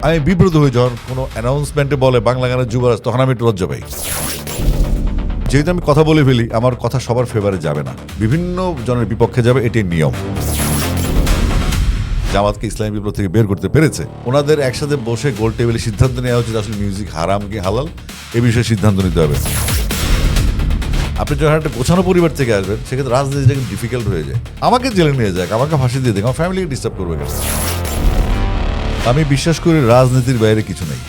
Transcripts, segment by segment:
আমি বিব্রত হয়ে যখন কোনো অ্যানাউন্সমেন্টে বলে বাংলা গানের যুবরাজ, তখন আমি একটু লজ্জা পাই। যেহেতু আমি কথা বলে ফেলি, আমার কথা সবার ফেভারে যাবে না, বিভিন্ন জনের বিপক্ষে যাবে, এটাই নিয়ম। জামাতকে ইসলামী বিপ্লব থেকে বের করতে পেরেছে, ওনাদের একসাথে বসে গোল টেবিলে সিদ্ধান্ত নেওয়া উচিত আসলে মিউজিক হারাম কি হালাল এ বিষয়ে সিদ্ধান্ত নিতে হবে। আপনি যখন একটা গোছানো পরিবার থেকে আসবেন, সেক্ষেত্রে রাজনীতিটা কিন্তু ডিফিকাল্ট হয়ে যায়। আমাকে জেলে নিয়ে যাক, আমাকে ফাঁসি দিয়ে দেখ, আমার ফ্যামিলিকে ডিস্টার্ব করবে কেন? আমি বিশ্বাস করি রাজনীতির বাইরে কিছু নেই,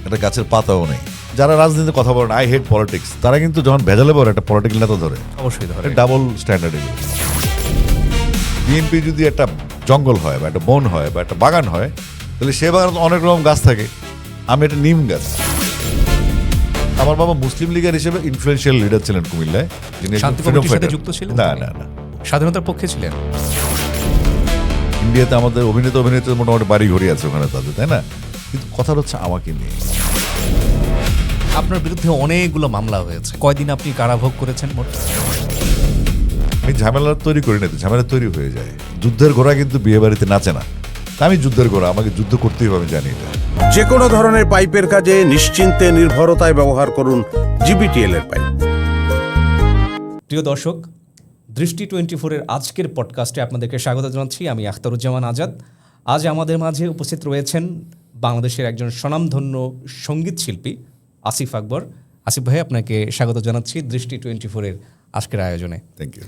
একটা গাছের পাতাও নেই। যারা রাজনীতিতে কথা বলেন আই হেট পলিটিক্স, তারা কিন্তু যখন ভেজালে পড়ে একটা পলিটিক্যাল নেতা ধরে, অবশ্যই ধরে। ডাবল স্ট্যান্ডার্ড এগুলো। বিএনপি যদি একটা জঙ্গল হয় বা একটা বন হয় বা একটা বাগান হয়, তাহলে সে বাগান অনেক রকম গাছ থাকে। আমি একটা নিম গাছ। আমার বাবা মুসলিম লীগের হিসেবে ইনফ্লুয়েন্সিয়াল লিডার ছিলেন কুমিল্লায়, যিনি শান্তি কমিটির সাথে যুক্ত ছিলেন। না না না, স্বাধীনতার পক্ষে ছিলেন। ইন্ডিয়াতে আমাদের অভিনেতা মোটামুটি বাড়ি ঘড়ি আছে ওখানে তাদের, তাই না? কিন্তু কথা হচ্ছে আমাকে নিয়ে। আপনার বিরুদ্ধে অনেকগুলো মামলা হয়েছে, কয়দিন আপনি কারাভোগ করেছেন মোট? আমি ঝামেলা তৈরি করি না, ঝামেলা তৈরি হয়ে যায়। যুদ্ধের ঘোড়া কিন্তু বিয়ে বাড়িতে নাচে না। আমি যুদ্ধের ঘোড়া, আমাকে যুদ্ধ করতেই হবে, আমি জানি এটা। যে কোনো ধরনের পাইপের কাজে নিশ্চিন্তে নির্ভরতায় ব্যবহার করুন জিবিটিএল এর পাইপ। প্রিয় দর্শক, দৃষ্টি 24-এর আজকের পডকাস্টে আপনাদেরকে স্বাগত জানাচ্ছি। আমি আখতারুজ্জামান আজাদ। আজ আমাদের মাঝে উপস্থিত রয়েছেন বাংলাদেশের একজন স্বনামধন্য সঙ্গীত শিল্পী আসিফ আকবর। আসিফ ভাই, আপনাকে স্বাগত জানাচ্ছি দৃষ্টি 24-এর আজকের আয়োজনে। Thank you.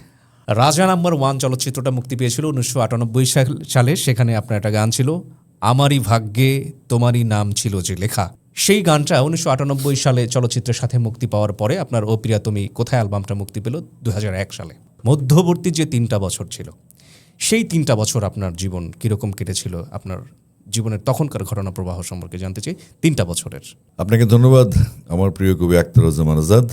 রাজা নাম্বার 1 চলচ্চিত্রটা মুক্তি পেয়েছিল 1998 সালে। সেখানে আপনার একটা গান ছিল, আমারই ভাগ্যে তোমারই নাম ছিল যে লেখা। সেই গানটা 1998 সালে চলচ্চিত্রের সাথে মুক্তি পাওয়ার পরে আপনার ও প্রিয়া তুমি কোথায় অ্যালবামটা মুক্তি পেল 2001 সালে। মধ্যবর্তী যে 3টা বছর ছিল, সেই 3টা বছর আপনার জীবন কীরকম কেটেছিল? আপনার জীবনের তখনকার ঘটনা প্রবাহ সম্পর্কে জানতে চাই, 3টা বছরের। আপনাকে ধন্যবাদ, আমার প্রিয় কবি আখতারুজ্জামান আজাদ।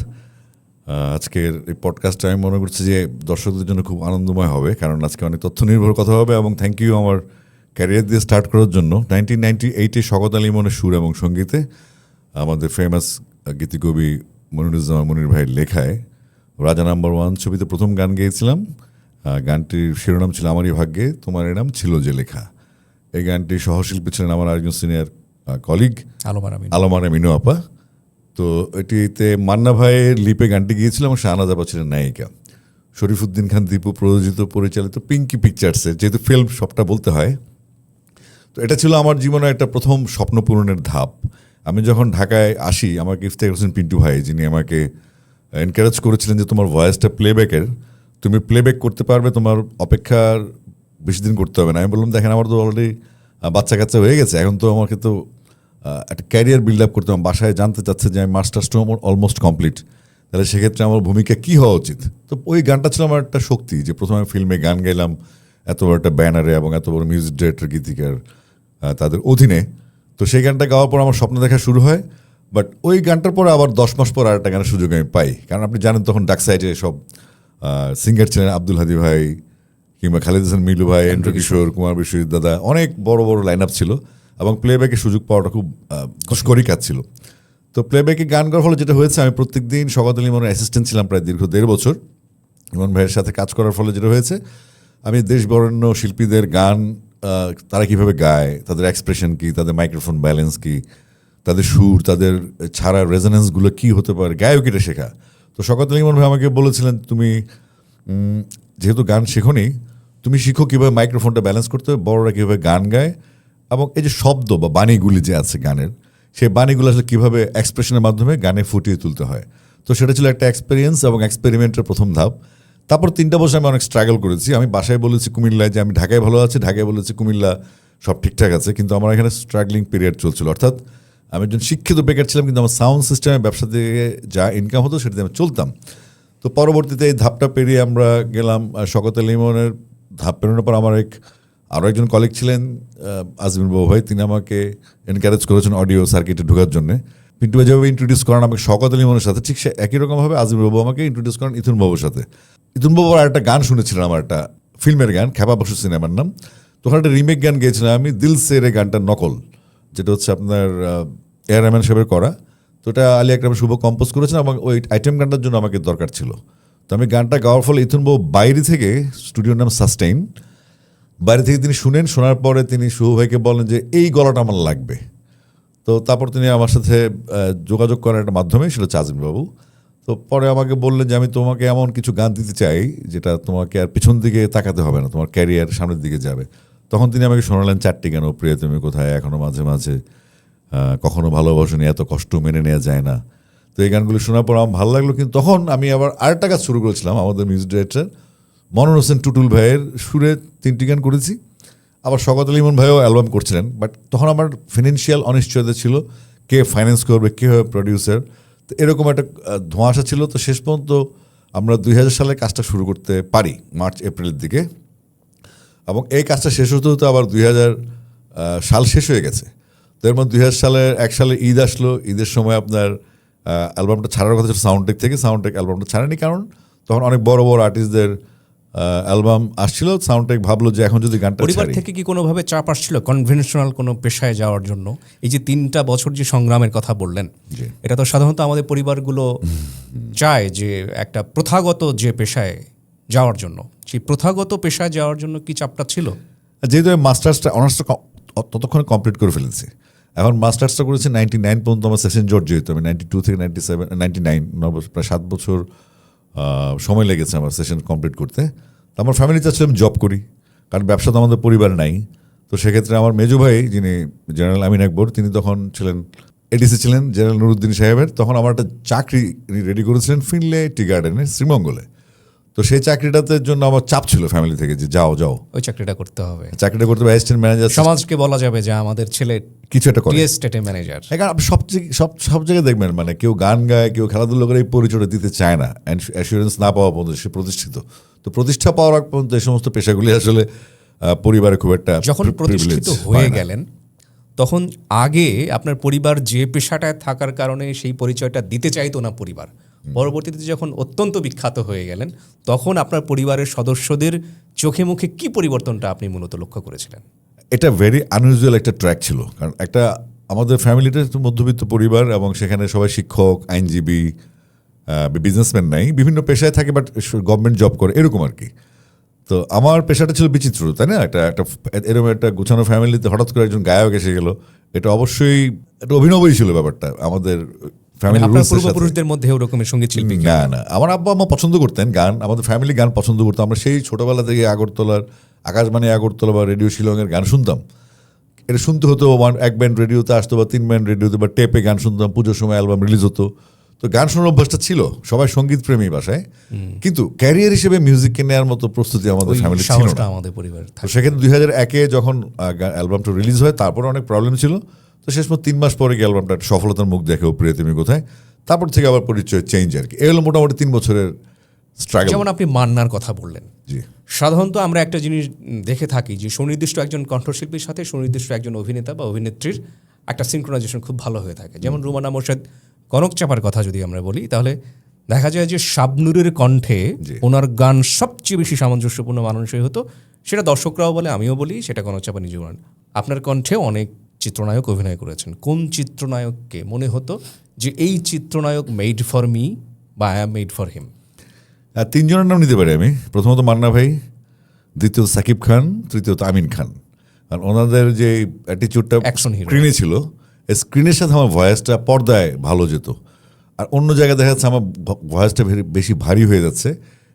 আজকের এই পডকাস্টটা আমি মনে করছি যে দর্শকদের জন্য খুব আনন্দময় হবে, কারণ আজকে অনেক তথ্য নির্ভর কথা হবে। এবং থ্যাংক ইউ আমার ক্যারিয়ার দিয়ে স্টার্ট করার জন্য। 1998-এ শওকত আলী ইমনের সুর এবং সঙ্গীতে আমাদের ফেমাস গীতিকবি মনিরুজ্জামান মনির ভাইয়ের লেখায় রাজা নাম্বার 1 ছবিতে প্রথম গান গেয়েছিলাম। গানটির শিরোনাম ছিল আমারই ভাগ্যে তোমার নাম ছিল যে লেখা। এই গানটির সহশিল্পী ছিলেন আমার আরেকজন সিনিয়র কলিগ আলমারা মিনু আপা। তো এটিতে মান্না ভাইয়ের লিপে গানটি গিয়েছিল এবং শাহনাজ আপা ছিলেন নায়িকা। শরীফুদ্দিন খান দীপু প্রযোজিত পরিচালিত পিঙ্কি পিকচার্সের, যেহেতু ফিল্ম সবটা বলতে হয়, তো এটা ছিল আমার জীবনে একটা প্রথম স্বপ্ন পূরণের ধাপ। আমি যখন ঢাকায় আসি, আমাকে ইফতেখার হোসেন পিন্টু ভাই, যিনি আমাকে এনকারেজ করেছিলেন যে তোমার ভয়েসটা প্লেব্যাকের, তুমি প্লেব্যাক করতে পারবে, তোমার অপেক্ষার বেশি দিন করতে হবে না। আমি বললাম দেখেন, আমার তো অলরেডি বাচ্চা কাচ্চা হয়ে গেছে, এখন তো আমাকে তো একটা ক্যারিয়ার বিল্ড আপ করতে হবে। বাসায় জানতে চাচ্ছে যে আমি মাস্টার্সটা আমার অলমোস্ট কমপ্লিট, তাহলে সেক্ষেত্রে আমার ভূমিকা কী হওয়া উচিত। তো ওই গানটা ছিল আমার একটা শক্তি, যে প্রথমে আমি ফিল্মে গান গাইলাম এত বড় একটা ব্যানারে এবং এত বড় মিউজিক ডিরেক্টর গীতিকার তাদের অধীনে। তো সেই গানটা গাওয়ার পর আমার স্বপ্ন দেখা শুরু হয়। বাট ওই গানটার পরে আবার 10 মাস পর আরেকটা গানের সুযোগ আমি পাই, কারণ আপনি জানেন তখন ডাক সাইডে সব সিঙ্গার ছিলেন, আব্দুল হাদি ভাই কিংবা খালিদ হাসান মিলু ভাই, এন্ড্র কিশোর, কুমার বিশ্বজিৎ দাদা, অনেক বড় বড় লাইন আপ ছিল এবং প্লেব্যাকের সুযোগ পাওয়াটা খুব কষ্টকরই কাজ ছিল। তো প্লেব্যাকে গান করার ফলে যেটা হয়েছে, আমি প্রত্যেকদিন শওকত আলী ইমনের অ্যাসিস্ট্যান্ট ছিলাম প্রায় দীর্ঘ 1.5 বছর। ইমন ভাইয়ের সাথে কাজ করার ফলে যেটা হয়েছে, আমি দেশ বরেণ্য শিল্পীদের গান তারা কীভাবে গায়, তাদের এক্সপ্রেশন কী, তাদের মাইক্রোফোন ব্যালেন্স কী, তাদের সুর, তাদের ছাড়া রেজোনেন্সগুলো কী হতে পারে, গায়কিটা শেখা। তো শওকত আলী ইমন ভাই আমাকে বলেছিলেন, তুমি যেহেতু গান শেখোনি, তুমি শিখো কীভাবে মাইক্রোফোনটা ব্যালেন্স করতে হবে, বড়রা কীভাবে গান গায়, এবং এই যে শব্দ বা বাণীগুলি যে আছে গানের, সেই বাণীগুলো আসলে কীভাবে এক্সপ্রেশনের মাধ্যমে গানে ফুটিয়ে তুলতে হয়। তো সেটা ছিল একটা এক্সপেরিয়েন্স এবং এক্সপেরিমেন্টের প্রথম ধাপ। তারপর 3টা বছর আমি অনেক স্ট্রাগল করেছি। আমি বাসায় বলেছি কুমিল্লায় যে আমি ঢাকায় ভালো আছি, ঢাকায় বলেছি কুমিল্লা সব ঠিকঠাক আছে, কিন্তু আমার এখানে স্ট্রাগলিং পিরিয়ড চলছিল। অর্থাৎ আমি একজন শিক্ষিত বেকার ছিলাম, কিন্তু আমার সাউন্ড সিস্টেমে ব্যবসা থেকে যা ইনকাম হতো সেটাতে আমি চলতাম। তো পরবর্তীতে এই ধাপটা পেরিয়ে আমরা গেলাম শওকত আলী ইমনের ধাপ পেরোনোর পর আমার আরও একজন কলিগ ছিলেন আজমির বাবু ভাই, তিনি আমাকে এনকারেজ করেছেন অডিও সার্কিটে ঢোকার জন্য। পিন্টু ভাই যেভাবে ইন্ট্রোডিউস করেন আমাকে শওকত আলী ইমনের সাথে, ঠিক সে একই রকমভাবে আজমির বাবু আমাকে ইন্ট্রোডিউস করেন ইথুন বাবুর সাথে। ইথুন বাবুর একটা গান শুনেছিলাম, আমার একটা ফিল্মের গান, খেপা বসু সিনেমার নাম। তখন একটা রিমেক গান গিয়েছিলাম আমি, দিল সেরে গানটার নকল, যেটা হচ্ছে আপনার এআর রহমান সাহেবের করা। তো এটা আলী আকরাম শুভ কম্পোজ করেছেন এবং ওই আইটেম গানটার জন্য আমাকে দরকার ছিল। তো আমি গানটা গাওয়ার ফলে ইথুন বাবু বাইরে থেকে, স্টুডিওর নাম সাস্টেইন, বাইরে থেকে তিনি শোনার পরে তিনি শুভ ভাইকে বলেন যে এই গলাটা আমার লাগবে। তো তারপর তিনি আমার সাথে যোগাযোগ করার একটা মাধ্যমে ছিল চাজিম বাবু। তো পরে আমাকে বললেন যে আমি তোমাকে এমন কিছু গান দিতে চাই যেটা তোমাকে আর পিছন দিকে তাকাতে হবে না, তোমার ক্যারিয়ার সামনের দিকে যাবে। তখন তিনি আমাকে শোনালেন 4টি গান, ও প্রিয় তুমি কোথায়, এখনো মাঝে মাঝে, কখনো ভালোবাসনি, এত কষ্ট মেনে নেওয়া যায় না। তো এই গানগুলো শোনার পর আমার ভালো লাগলো। কিন্তু তখন আমি আবার আরেকটা কাজ শুরু করেছিলাম, আমাদের মিউজিক ডাইরেক্টর মনোর হোসেন টুটুল ভাইয়ের সুরে 3টি গান করেছি। আবার শওকত আলী ইমন ভাইও অ্যালবাম করছিলেন, বাট তখন আমার ফিনান্সিয়াল অনিশ্চয়তা ছিল, কে ফাইন্যান্স করবে, কে হবে প্রডিউসার, তো এরকম একটা ধোঁয়াশা ছিল। তো শেষ পর্যন্ত আমরা 2000 সালে কাজটা শুরু করতে পারি, মার্চ এপ্রিলের দিকে, এবং এই কাজটা শেষ হতে হতে আবার 2000 সাল শেষ হয়ে গেছে। তো এর মধ্যে 1 সালে ঈদ আসলো। ঈদের সময় আপনার অ্যালবামটা ছাড়ার কথা ছিল সাউন্ডটেক থেকে, সাউন্ডটেক অ্যালবামটা ছাড়েনি, কারণ তখন অনেক বড় বড় আর্টিস্টদের অ্যালবাম আসছিল। সাউন্ডটেক ভাবলো যে এখন যদি গানটা পরিবার ছাড়ি। থেকে কি কোনোভাবে চাপ আসছিল কনভেনশনাল কোনো পেশায় যাওয়ার জন্য? এই যে 3টা বছর যে সংগ্রামের কথা বললেন, জি। এটা তো সাধারণত আমাদের পরিবারগুলো চায় যে একটা প্রথাগত যে পেশায় যাওয়ার জন্য, সেই প্রথাগত পেশায় যাওয়ার জন্য কি চাপটা ছিল? যেহেতু আমি মাস্টার্সটা অনার্সটা ততক্ষণে কমপ্লিট করে ফেলেছি, এখন মাস্টার্সটা করেছি 99 পর্যন্ত আমার সেশন জট, যেহেতু আমি 92 থেকে 99 প্রায় 7 বছর সময় লেগেছে আমার সেশন কমপ্লিট করতে। তো আমার ফ্যামিলি চাচ্ছিলাম জব করি, কারণ ব্যবসা তো আমাদের পরিবার নাই। তো সেক্ষেত্রে আমার মেজো ভাই, যিনি জেনারেল আমিন আকবর, তিনি তখন ছিলেন এডিসি ছিলেন জেনারেল নুরুদ্দিন সাহেবের, তখন আমার একটা চাকরি রেডি করেছিলেন ফিনলে টি গার্ডেনে শ্রীমঙ্গলে। তো সেই চাকরিটাতে জন্য আমার চাপ ছিল ফ্যামিলি থেকে যে যাও ওই চাকরিটা করতে হবে, চাকরিটা করতে হবে, অ্যাসিস্ট্যান্ট ম্যানেজার, সমাজকে বলা যাবে যে আমাদের ছেলে কিছু একটা করে। স্টেটে ম্যানেজার। এখন আপনি সব জায়গায় দেখবেন, মানে কেউ গান গায়, কেউ খেলাধুলা করে, এই পরিচয়টা দিতে চায় না, অ্যাসুরেন্স না পাওয়া পর্যন্ত সে প্রতিষ্ঠিত। তো প্রতিষ্ঠা পাওয়ার আগ পর্যন্ত এই সমস্ত পেশাগুলি আসলে পরিবারে খুব একটা যখন প্রতিষ্ঠিত হয়ে গেলেন, তখন আগে আপনার পরিবার যে পেশাটায় থাকার কারণে সেই পরিচয়টা দিতে চাইতো না পরিবার, পরবর্তীতে যখন অত্যন্ত বিখ্যাত হয়ে গেলেন, তখন আপনার পরিবারের সদস্যদের চোখে মুখে কি পরিবর্তনটা আপনি মূলত লক্ষ্য করেছিলেন? এটা ভেরি আনইউজুয়াল একটা ট্র্যাক ছিল, কারণ একটা আমাদের ফ্যামিলিটা একটু মধ্যবিত্ত পরিবার, এবং সেখানে সবাই শিক্ষক, আইনজীবী, বিজনেসম্যান নাই, বিভিন্ন পেশায় থাকে, বাট গভর্নমেন্ট জব করে, এরকম আর কি। তো আমার পেশাটা ছিল বিচিত্র, তাই না? একটা এরকম একটা গুছানো ফ্যামিলিতে হঠাৎ করে একজন গায়ক এসে গেল, এটা অবশ্যই একটা অভিনবই ছিল ব্যাপারটা আমাদের ফ্যামিলি। আপনার পূর্বপুরুষদের মধ্যে ওরকমের সঙ্গীত শিল্পী? না, আমার আব্বা আম্মা পছন্দ করতেন গান, আমাদের ফ্যামিলি গান পছন্দ করতো। আমরা সেই ছোটবেলা থেকে আগরতলার আকাশবাণী আগরতলা বা রেডিও শিলংয়ের গান শুনতাম। এটা শুনতে হতো, 1 ব্যান্ড রেডিওতে আসতো বা 3 ব্যান্ড রেডিওতে বা টেপে গান শুনতাম, পুজোর সময় অ্যালবাম রিলিজ হতো। তো গান শোনার অভ্যাসটা ছিল, সবাই সঙ্গীত প্রেমী বাসায়, কিন্তু ক্যারিয়ার হিসেবে মিউজিককে নেওয়ার মতো প্রস্তুতি আমাদের ফ্যামিলি ছিল না। আমাদের পরিবার তো সেক্ষেত্রে 2001-এ যখন অ্যালবামটা রিলিজ হয়, তারপরে অনেক প্রবলেম ছিল। তো শেষ পর্যন্ত 3 মাস পরে গিয়ে অ্যালবামটা সফলতার মুখ দেখে, ও প্রিয় তুমি কোথায়, তারপর থেকে আবার পরিচয় চেঞ্জ আর কি। এই হলো মোটামুটি 3 বছরের স্ট্রাগল। যেমন আপনি মান্নার কথা বললেন, জি, সাধারণত আমরা একটা জিনিস দেখে থাকি যে সুনির্দিষ্ট একজন কণ্ঠশিল্পীর সাথে সুনির্দিষ্ট একজন অভিনেতা বা অভিনেত্রীর একটা সিনক্রোনাইজেশন খুব ভালো হয়ে থাকে। যেমন রুমানা মোর্শেদ, কনক চাপার কথা যদি আমরা বলি, তাহলে দেখা যায় যে শাবনুরের কণ্ঠে ওনার গান সবচেয়ে বেশি সামঞ্জস্যপূর্ণ মানুষই হতো। সেটা দর্শকরাও বলে, আমিও বলি, সেটা কনক চাপা নিজেও বলেন। আপনার কণ্ঠে অনেক চিত্রনায়ক অভিনয় করেছেন। কোন চিত্রনায়ককে মনে হতো যে এই চিত্রনায়ক মেড ফর মি বা I am made for him? 3 জনের নাম নিতে পারি আমি। প্রথমত মান্না ভাই, দ্বিতীয়ত সাকিব খান, তৃতীয়ত আমিন খান। আর ওনাদের যে অ্যাটিচিউডটা Action hero। স্ক্রিনে ছিল, স্ক্রিনের সাথে আমার ভয়েসটা পর্দায় ভালো যেত। আর অন্য জায়গায় দেখা যাচ্ছে আমার ভয়েসটা বেশি ভারী হয়ে যাচ্ছে,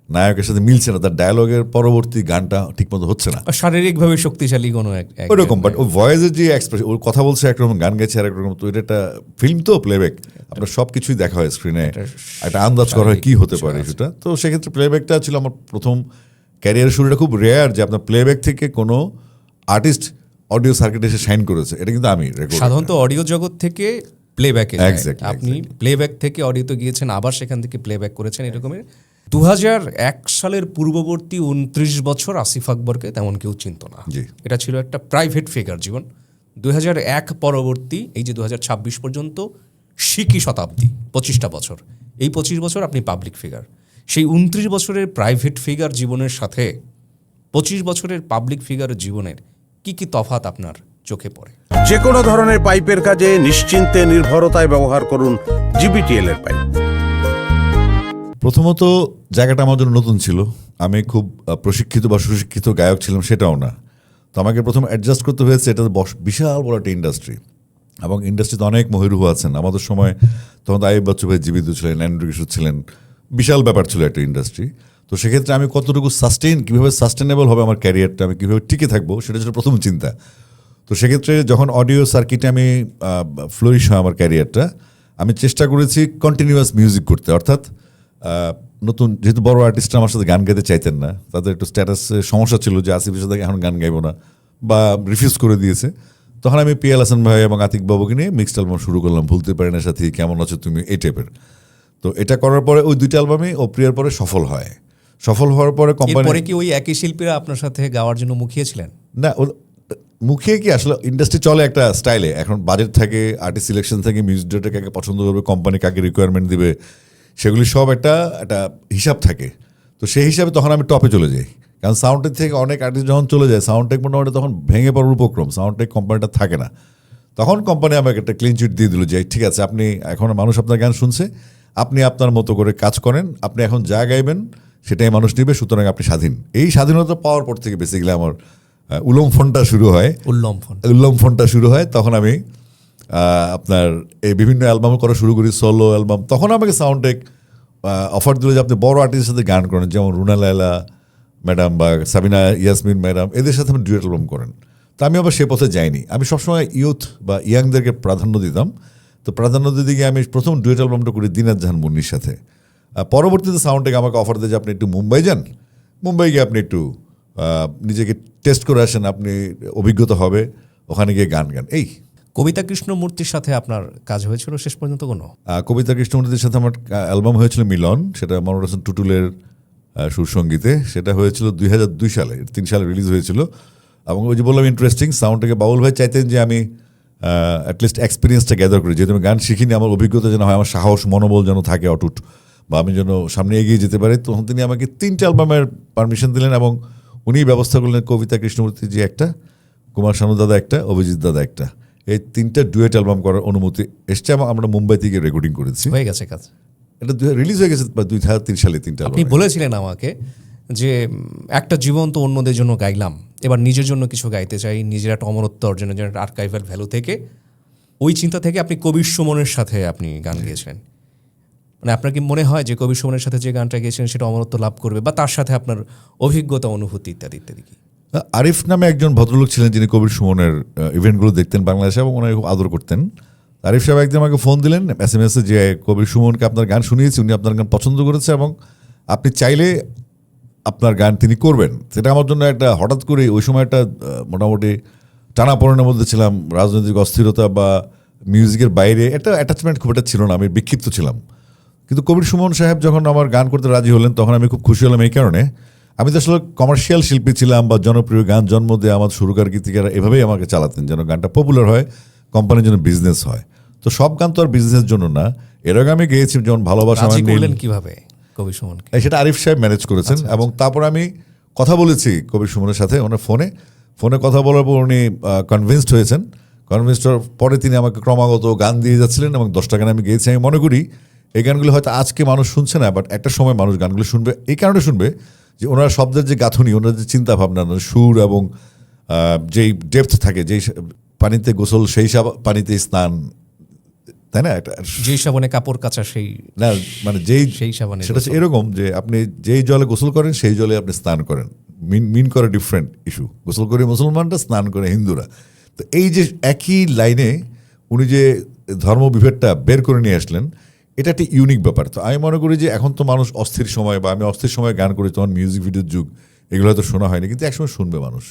নায়কের সাথে মিলছে না, তার ডায়ালগের পরবর্তী গানটা ঠিকমতো হচ্ছে না, শারীরিকভাবে শক্তিশালী কোনো ওইরকম। বাট ওই ভয়েসের যে এক্সপ্রেশন, ওর কথা বলছে একরকম, গান গেছে আর একরকম। তো এটা একটা ফিল্ম, তো প্লেব্যাক, আপনার সব কিছুই দেখা হয় স্ক্রিনে, একটা আন্দাজ করা হয় কী হতে পারে সেটা। তো সেক্ষেত্রে প্লেব্যাকটা ছিল আমার প্রথম ক্যারিয়ারের শুরুটা। খুব রেয়ার যে আপনার প্লেব্যাক থেকে কোনো আর্টিস্ট অডিও সার্কিটে এসে শাইন করেছে, এটা কিন্তু আমি সাধারণত অডিও জগৎ থেকে প্লেব্যাকে, Exactly, আপনি প্লেব্যাক থেকে অডিওতে গিয়েছেন, আবার সেখান থেকে প্লেব্যাক করেছেন, এরকমের। 2001 সালের পূর্ববর্তী 29 বছর আসিফ আকবরকে তেমন কেউ চিনত না। এটা ছিল একটা প্রাইভেট ফিগার জীবন। 2001 পরবর্তী এই যে 2026 পর্যন্ত শিকি শতাব্দী, 25টা বছর, এই 25 বছর আপনি পাবলিক ফিগার। সেই 29 বছরের প্রাইভেট ফিগার জীবনের সাথে 25 বছরের পাবলিক ফিগার জীবনের কি কি তফাৎ আপনার চোখে পড়ে? যে কোনো ধরনের পাইপের কাজে নিশ্চিন্তে নির্ভরতায় ব্যবহার করুন জিবিটিএল এর পাইপ। প্রথমত জায়গাটা আমার জন্য নতুন ছিল, আমি খুব প্রশিক্ষিত বা সুশিক্ষিত গায়ক ছিলাম সেটাও না। তো আমাকে প্রথম অ্যাডজাস্ট করতে হয়েছে, এটা বিশাল বড় একটা ইন্ডাস্ট্রি, এবং ইন্ডাস্ট্রিতে অনেক মহিরুহ আছেন। আমাদের সময় তখন আইয়ুব বাচ্চু ভাই জীবিত ছিলেন, অ্যান্ড্রু কিশোর ছিলেন, বিশাল ব্যাপার ছিল একটা ইন্ডাস্ট্রি। তো সেক্ষেত্রে আমি কতটুকু কীভাবে সাস্টেনেবল হবে আমার ক্যারিয়ারটা, আমি কীভাবে টিকে থাকবো, সেটা ছিল প্রথম চিন্তা। তো সেক্ষেত্রে যখন অডিও সার্কিটে আমি ফ্লোরিশ হয় আমার ক্যারিয়ারটা, আমি চেষ্টা করেছি কন্টিনিউয়াস মিউজিক করতে। অর্থাৎ নতুন যেহেতু বড় আর্টিস্টরা আমার সাথে গান গাইতে চাইতেন না, তাদের একটু স্ট্যাটাসে সমস্যা ছিল যে আসিফের সাথে এখন গান গাইবো না বা রিফিউজ করে দিয়েছে, তখন আমি পিএল হাসান ভাই এবং আতিক বাবুকে নিয়ে মিক্সড অ্যালবাম শুরু করলাম, ভুলতে পারি না সাথী, কেমন আছো তুমি, এই টাইপের। তো এটা করার পরে ওই দুইটা অ্যালবামই ও প্রিয়ার পরে সফল হয়। সফল হওয়ার পরে কোম্পানি এরপরে কি ওই একই শিল্পীরা আপনার সাথে গাওয়ার জন্য মুখিয়েছিলেন? না, মুখে কি আসলে ইন্ডাস্ট্রি চলে একটা স্টাইলে, এখন বাজেট থাকে, আর্টিস্ট সিলেকশন থাকে, মিউজিক ডিরেক্টর কাকে পছন্দ করবে, কোম্পানি কাকে রিকোয়ারমেন্ট দিবে, সেগুলি সব একটা হিসাব থাকে। তো সেই হিসাবে তখন আমি টপে চলে যাই, কারণ সাউন্ডটেক থেকে অনেক আর্টিস্ট যখন চলে যায়, সাউন্ডটেক মোটামুটি তখন ভেঙে পড়ার উপক্রম, সাউন্ডটেক কোম্পানিটা থাকে না। তখন কোম্পানি আমাকে একটা ক্লিন চিট দিয়ে দিল যে ঠিক আছে, আপনি এখন মানুষ আপনার গান শুনছে, আপনি আপনার মতো করে কাজ করেন, আপনি এখন যা গাইবেন সেটাই মানুষ নেবে, সুতরাং আপনি স্বাধীন। এই স্বাধীনতা পাওয়ার পর থেকে বেসিক্যালি আমার উল্লম্ফনটা শুরু হয়। উল্লম্ফনটা শুরু হয় তখন আমি আপনার এই বিভিন্ন অ্যালবাম করা শুরু করি, সোলো অ্যালবাম। তখন আমাকে সাউন্ডটেক অফার দিল যে আপনি বড় আর্টিস্টের সাথে গান করেন, যেমন রুনা লায়লা ম্যাডাম বা সাবিনা ইয়াসমিন ম্যাডাম, এদের সাথে আপনি ডুয়েট অ্যালবাম করেন। তো আমি আবার সে পথে যাইনি, আমি সবসময় ইউথ বা ইয়াংদেরকে প্রাধান্য দিতাম। তো প্রাধান্য দিতে গিয়ে আমি প্রথম ডুয়েট অ্যালবামটা করি দিনাত জাহান মুন্নির সাথে। পরবর্তীতে সাউন্ডটেক আমাকে অফার দেয় যে আপনি একটু মুম্বাই যান, মুম্বাই গিয়ে আপনি একটু নিজেকে টেস্ট করে আসেন, আপনি অভিজ্ঞতা হবে, ওখানে গিয়ে গান গান। এই কবিতা কৃষ্ণমূর্তির সাথে আপনার কাজ হয়েছিল শেষ পর্যন্ত কোনো? কবিতা কৃষ্ণমূর্তির সাথে আমার অ্যালবাম হয়েছিল মিলন, সেটা মনোর হোসেন টুটুলের সুরসঙ্গীতে। সেটা হয়েছিল 2002 সালে, 3 সালে রিলিজ হয়েছিল। এবং ওই যে বললাম ইন্টারেস্টিং, সাউন্ডটাকে বাউল ভাই চাইতেন যে আমি অ্যাটলিস্ট এক্সপিরিয়েন্সটা গ্যাদার করি, যেহেতু আমি গান শিখিনি, আমার অভিজ্ঞতা যেন হয়, আমার সাহস মনোবল যেন থাকে অটুট, বা আমি যেন সামনে এগিয়ে যেতে পারি। তখন তিনি আমাকে 3টা অ্যালবামের পারমিশন দিলেন এবং উনি ব্যবস্থা করলেন কবিতা কৃষ্ণমূর্তি যে একটা, কুমার শানু দাদা একটা, অভিজিৎ দাদা একটা, এই 3টা ডুয়েট অ্যালবাম করার অনুমতি এসছে এবং আমরা মুম্বাই থেকে রেকর্ডিং করেছি। হয়ে গেছে কাজ, এটা রিলিজ হয়ে গেছে 2003 সালে 3টা আপনি বলেছিলেন আমাকে যে একটা জীবন তো অন্যদের জন্য গাইলাম, এবার নিজের জন্য কিছু গাইতে চাই, নিজের একটা অমরত্ব অর্জনের জন্য, একটা আর্কাইভাল ভ্যালু থেকে, ওই চিন্তা থেকে আপনি কবির সুমনের সাথে আপনি গান গিয়েছিলেন। মানে আপনার কি মনে হয় যে কবির সুমনের সাথে যে গানটা গিয়েছিলেন সেটা অমরত্ব লাভ করবে, বা তার সাথে আপনার অভিজ্ঞতা, অনুভূতি ইত্যাদি ইত্যাদি? কি আরিফ নামে একজন ভদ্রলোক ছিলেন যিনি কবির সুমনের ইভেন্টগুলো দেখতেন বাংলাদেশে এবং ওনাকে খুব আদর করতেন। আরিফ সাহেব একদিন আমাকে ফোন দিলেন SMS-এ যে কবির সুমনকে আপনার গান শুনিয়েছি, উনি আপনার গান পছন্দ করেছে এবং আপনি চাইলে আপনার গান তিনি করবেন। সেটা আমার জন্য একটা হঠাৎ করে, ওই সময় একটা মোটামুটি টানাপোড়েনের মধ্যে ছিলাম, রাজনৈতিক অস্থিরতা বা মিউজিকের বাইরে একটা অ্যাটাচমেন্ট খুব একটা ছিল না, আমি বিক্ষিপ্ত ছিলাম। কিন্তু কবির সুমন সাহেব যখন আমার গান করতে রাজি হলেন তখন আমি খুব খুশি হলাম। এই কারণে আমি তো আসলে কমার্শিয়াল শিল্পী ছিলাম বা জনপ্রিয় গান জন্ম দিয়ে আমার সুরকার গীতিকারা এভাবেই আমাকে চালাতেন যেন গানটা পপুলার হয়, কোম্পানির জন্য বিজনেস হয়। তো সব গান তো আর বিজনেসের জন্য না। এর আগে আমি গেয়েছি যেমন ভালোবাসা আমার নীল, কিভাবে কবির সুমনকে, সেটা আরিফ সাহেব ম্যানেজ করেছেন। এবং তারপর আমি কথা বলেছি কবির সুমনের সাথে, ওনার ফোনে কথা বলার পর উনি কনভিন্সড হয়েছেন। কনভিন্সড হওয়ার পরে তিনি আমাকে ক্রমাগত গান দিয়ে যাচ্ছিলেন এবং 10টা গান আমি গেয়েছি। আমি মনে করি এই গানগুলো হয়তো আজকে মানুষ শুনছে না, বাট একটা সময় মানুষ গানগুলো শুনবে। এই কারণে শুনবে যে ওনার শব্দের যে গাঁথনি, ওনার যে চিন্তা ভাবনা, সুর এবং যেই ডেপথ থাকে, যেই পানিতে গোসল সেই পানিতে স্নান, তাই না? যেই সাবানে কাপড় কাচা সেই না, মানে সেই সাবানে, সেটা হচ্ছে এরকম যে আপনি যেই জলে গোসল করেন সেই জলে আপনি স্নান করেন। মিন করে ডিফারেন্ট ইস্যু, গোসল করে মুসলমানরা, স্নান করে হিন্দুরা। তো এই যে একই লাইনে উনি যে ধর্ম বিভেদটা বের করে নিয়ে আসলেন, এটা একটা ইউনিক ব্যাপার। তো আমি মনে করি যে এখন তো মানুষ অস্থির সময়, বা আমি অস্থির সময় গান করি, তখন মিউজিক ভিডিওর যুগ, এগুলো হয়তো শোনা হয়নি, কিন্তু একসময় শুনবে মানুষ।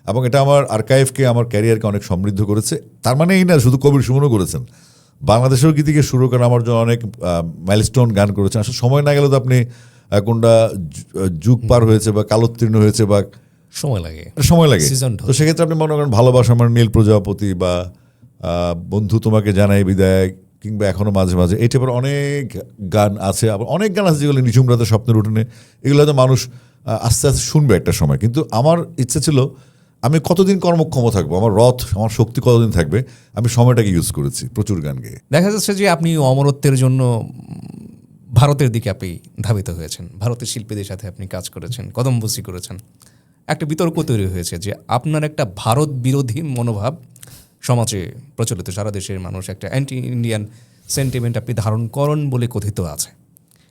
এবং এটা আমার আর্কাইভকে, আমার ক্যারিয়ারকে অনেক সমৃদ্ধ করেছে। তার মানে এই না শুধু কবির সুমনও করেছেন, বাংলাদেশের গীতিকে শুরু করেন আমার জন্য অনেক মাইলস্টোন গান করেছেন। আসলে সময় না গেলে তো আপনি কোনটা যুগ পার হয়েছে বা কালোত্তীর্ণ হয়েছে বা সময় লাগে। তো সেক্ষেত্রে আপনি মনে করেন ভালোবাসা আমার নীল প্রজাপতি বা বন্ধু তোমাকে জানাই বিদায়, কিংবা এখনো মাঝে মাঝে, এই টাইপের অনেক গান আছে। আবার অনেক গান আছে যেগুলো নিঝুম রাতে স্বপ্নের উঠোনে, এগুলো হয়তো মানুষ আস্তে আস্তে শুনবে একটা সময়। কিন্তু আমার ইচ্ছা ছিল আমি কতদিন কর্মক্ষম থাকবো, আমার আমার শক্তি কতদিন থাকবে, আমি সময়টাকে ইউজ করেছি প্রচুর গান গেয়ে। দেখা যাচ্ছে যে আপনি অমরত্বের জন্য ভারতের দিকে আপনি ধাবিত হয়েছেন, ভারতের শিল্পীদের সাথে আপনি কাজ করেছেন, কদমবসি করেছেন। একটা বিতর্ক তৈরি হয়েছে যে আপনার একটা ভারত বিরোধী মনোভাব সমাজে প্রচলিত, সারা দেশের মানুষ একটা অ্যান্টি ইন্ডিয়ান সেন্টিমেন্ট আপনি ধারণ করেন বলে কথিত আছে।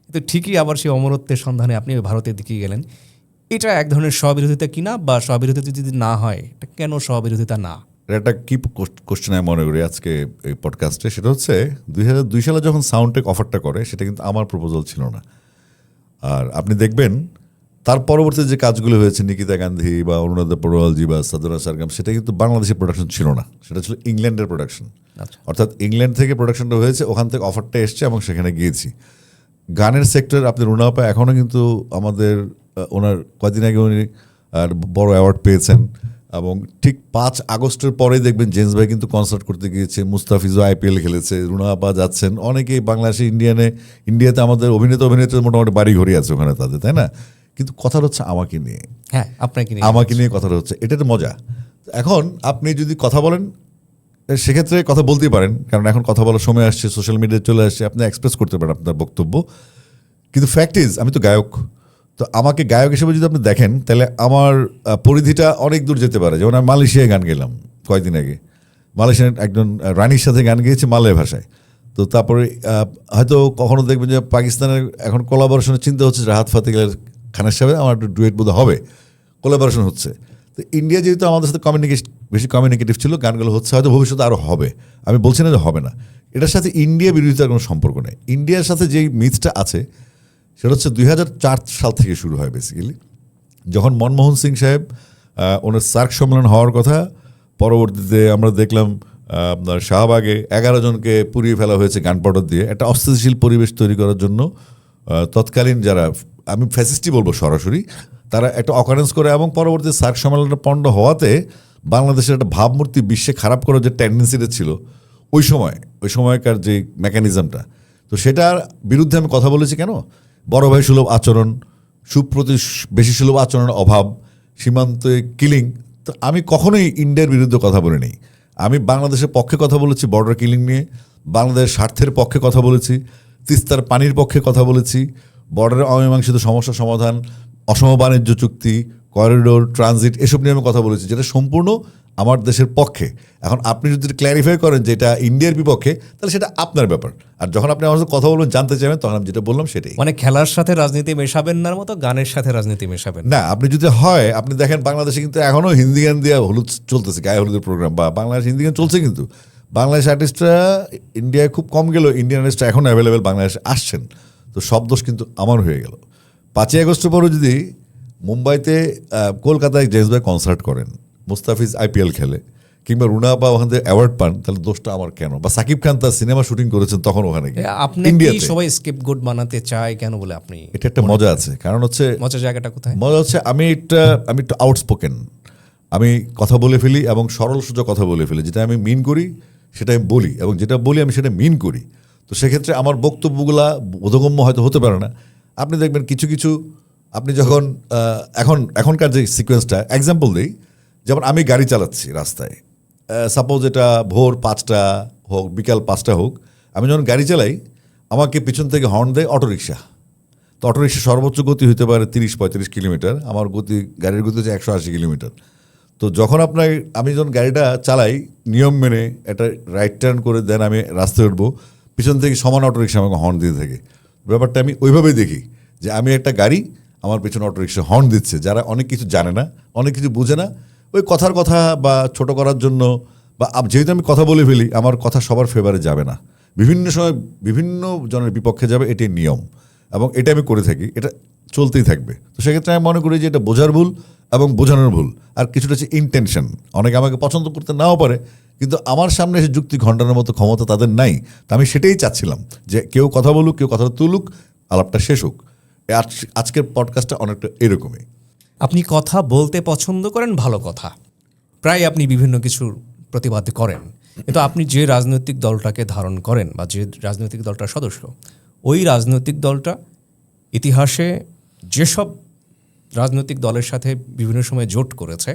কিন্তু ঠিকই আবার সেই অমরত্বের সন্ধানে আপনি ভারতের দিকে গেলেন। এটা এক ধরনের স্ববিরোধিতা কিনা, বা স্ববিরোধিতা যদি না হয় এটা কেন স্ববিরোধিতা না? এটা একটা কি কোশ্চেন আমি মনে করি আজকে এই পডকাস্টে, সেটা হচ্ছে 2002 সালে যখন সাউন্ডটেক অফারটা করে সেটা কিন্তু আমার প্রপোজাল ছিল না। আর আপনি দেখবেন তার পরবর্তীতে যে কাজগুলো হয়েছে, নিকিতা গান্ধী বা অনুরাধা পড়োয়ালজি বা সাধনা সারগাম, সেটা কিন্তু বাংলাদেশের প্রোডাকশন ছিল না, সেটা ছিল ইংল্যান্ডের প্রোডাকশন। আচ্ছা। অর্থাৎ ইংল্যান্ড থেকে প্রোডাকশনটা হয়েছে, ওখান থেকে অফারটা এসছে এবং সেখানে গিয়েছি। গানের সেক্টর আপনি রুনাপা এখনও কিন্তু আমাদের ওনার কদিন আগে উনি বড় অ্যাওয়ার্ড পেয়েছেন, এবং ঠিক 5 আগস্টের পরেই দেখবেন জেমস ভাই কিন্তু কনসার্ট করতে গিয়েছে, মুস্তাফিজও IPL খেলেছে, রুনাপা যাচ্ছেন, অনেকেই বাংলাদেশে ইন্ডিয়াতে আমাদের অভিনেতা মোটামুটি বাড়ি ঘড়ি আছে ওখানে তাদের, তাই না? কিন্তু কথা হচ্ছে আমাকে নিয়ে, হ্যাঁ, আপনাকে নিয়ে আমাকে নিয়ে কথাটা হচ্ছে, এটা তো মজা। এখন আপনি যদি কথা বলেন সেক্ষেত্রে কথা বলতেই পারেন, কারণ এখন কথা বলার সময় আসছে, সোশ্যাল মিডিয়ায় চলে আসছে, আপনি এক্সপ্রেস করতে পারেন আপনার বক্তব্য। কিন্তু ফ্যাক্ট ইজ আমি তো গায়ক, তো আমাকে গায়ক হিসেবে যদি আপনি দেখেন তাহলে আমার পরিধিটা অনেক দূর যেতে পারে। যেমন আমি মালয়েশিয়ায় গান গেলাম কয়েকদিন আগে, মালয়েশিয়ার একজন রানীর সাথে গান গেয়েছি মালয় ভাষায়। তো তারপরে হয়তো কখনো দেখবেন যে পাকিস্তানের এখন কোলাবোরেশনের চিন্তা হচ্ছে, রাহাত ফাতে খানের সাথে আমার একটু ডুয়েট বোধ হবে, কোলাবোরেশন হচ্ছে। তো ইন্ডিয়া যেহেতু আমাদের সাথে বেশি কমিউনিকেটিভ ছিল, গানগুলো হচ্ছে, হয়তো ভবিষ্যতে আরও হবে, আমি বলছি না যে হবে না। এটার সাথে ইন্ডিয়া বিরোধিতার কোনো সম্পর্ক নেই। ইন্ডিয়ার সাথে যেই মিথটা আছে সেটা হচ্ছে 2004 সাল থেকে শুরু হয় বেসিক্যালি, যখন মনমোহন সিং সাহেব ওনার সার্ক সম্মেলন হওয়ার কথা, পরবর্তীতে আমরা দেখলাম আপনার শাহবাগে 11 জনকে পুড়িয়ে ফেলা হয়েছে গান পাউডার দিয়ে, একটা অস্থিতিশীল পরিবেশ তৈরি করার জন্য তৎকালীন যারা, আমি ফ্যাসিস্টই বলবো সরাসরি, তারা একটা অকারেন্স করে, এবং পরবর্তী সার্ক সম্মেলনটা পণ্ড হওয়াতে বাংলাদেশের একটা ভাবমূর্তি বিশ্বে খারাপ করার যে টেন্ডেন্সিটা ছিল ওই সময়কার যে মেকানিজমটা, তো সেটার বিরুদ্ধে আমি কথা বলেছি। কেন? বড় ভাই সুলভ আচরণ, বেশি সুলভ আচরণের অভাব, সীমান্তে কিলিং। তো আমি কখনোই ইন্ডিয়ার বিরুদ্ধে কথা বলিনি। আমি বাংলাদেশের পক্ষে কথা বলেছি, বর্ডার কিলিং নিয়ে, বাংলাদেশের স্বার্থের পক্ষে কথা বলেছি, তিস্তার পানির পক্ষে কথা বলেছি, বর্ডারের অমীমাংসিত সমস্যা সমাধান, অসম বাণিজ্য চুক্তি, করিডোর, ট্রানজিট, এসব নিয়ে আমি কথা বলেছি, যেটা সম্পূর্ণ আমার দেশের পক্ষে। এখন আপনি যদি ক্ল্যারিফাই করেন যে এটা ইন্ডিয়ার বিপক্ষে, তাহলে সেটা আপনার ব্যাপার। আর যখন আপনি আমার সাথে কথা বলবেন, জানতে চাইবেন, তখন আমি যেটা বললাম সেটাই। মানে খেলার সাথে রাজনীতি মেশাবেন না মতো গানের সাথে রাজনীতি মেশাবেন না। আপনি যদি হয়, আপনি দেখেন বাংলাদেশে কিন্তু এখনও হিন্দি গান দিয়ে হলুদ চলতেছে, গায়ে হলুদের প্রোগ্রাম, বা বাংলাদেশ হিন্দি গান চলছে, কিন্তু বাংলাদেশ আর্টিস্টরা ইন্ডিয়ায় খুব কম গেলেও ইন্ডিয়ান আর্টিস্টরা এখন অ্যাভেলেবেল বাংলাদেশে আসছেন। তো সব দোষ কিন্তু আমার হয়ে গেল। 5ই আগস্টের পরও যদি মুম্বাইতে কলকাতায় জেমস ভাই কনসার্ট করেন, মুস্তাফিজ IPL খেলে, কিংবা রুনাপা ওখান থেকে অ্যাওয়ার্ড পান, তাহলে দোষটা আমার কেন? বা সাকিব খান তার সিনেমা শুটিং করেছেন তখন ওখানে গিয়ে, আপনি কি সবাই স্কেপগোট বানাতে চায় কেন বলে আপনি? এটা একটা মজা আছে, কারণ হচ্ছে মজার জায়গাটা কোথায়? মজা হচ্ছে আমি একটু আউটস্পোকেন, আমি কথা বলে ফেলি এবং সরল সোজা কথা বলে ফেলি, যেটা আমি মিন করি সেটা আমি বলি, এবং যেটা বলি আমি সেটা মিন করি। তো সেক্ষেত্রে আমার বক্তব্যগুলা বোধগম্য হয়তো হতে পারে না। আপনি দেখবেন কিছু আপনি যখন এখনকার যে সিকোয়েন্সটা এক্সাম্পল দিই, যেমন আমি গাড়ি চালাচ্ছি রাস্তায়, সাপোজ এটা ভোর 5টা হোক, বিকাল 5টা হোক, আমি যখন গাড়ি চালাই আমাকে পিছন থেকে হর্ন দেয় অটোরিকশা। তো অটোরিকশা সর্বোচ্চ গতি হতে পারে 30-35 কিলোমিটার, আমার গাড়ির গতি হচ্ছে 180 কিলোমিটার। তো যখন আমি যখন গাড়িটা চালাই নিয়ম মেনে একটা রাইট টার্ন করে দেন আমি রাস্তায় উঠবো, পিছন থেকে সমান অটোরিকশা আমাকে হর্ন দিয়ে থাকে। ব্যাপারটা আমি ওইভাবেই দেখি যে আমি একটা গাড়ি, আমার পেছনে অটোরিকশা হর্ন দিচ্ছে, যারা অনেক কিছু জানে না, অনেক কিছু বুঝে না, ওই কথার কথা বা ছোট করার জন্য, বা যেহেতু আমি কথা বলে ফেলি, আমার কথা সবার ফেভারে যাবে না, বিভিন্ন সময় বিভিন্ন জনের বিপক্ষে যাবে, এটাই নিয়ম, এবং এটা আমি করে থাকি, এটা চলতেই থাকবে। তো সেক্ষেত্রে আমি মনে করি যে এটা বোঝার ভুল এবং বোঝানোর ভুল, আর কিছুটা হচ্ছে ইন্টেনশন। অনেকে আমাকে পছন্দ করতে নাও পারে, কিন্তু আমার সামনে এসে যুক্তি ঘণ্টানোর মতো ক্ষমতা তাদের নাই। তো আমি সেটাই চাচ্ছিলাম যে কেউ কথা বলুক, কেউ কথাটা তুলুক, আলাপটা শেষ হোক। আজকের পডকাস্টটা অনেকটা এরকমই। আপনি কথা বলতে পছন্দ করেন, ভালো কথা, প্রায় আপনি বিভিন্ন কিছুর প্রতিবাদ করেন, কিন্তু আপনি যে রাজনৈতিক দলটাকে ধারণ করেন বা যে রাজনৈতিক দলটার সদস্য, ওই রাজনৈতিক দলটা ইতিহাসে যেসব রাজনৈতিক দলের সাথে বিভিন্ন সময় জোট করেছে,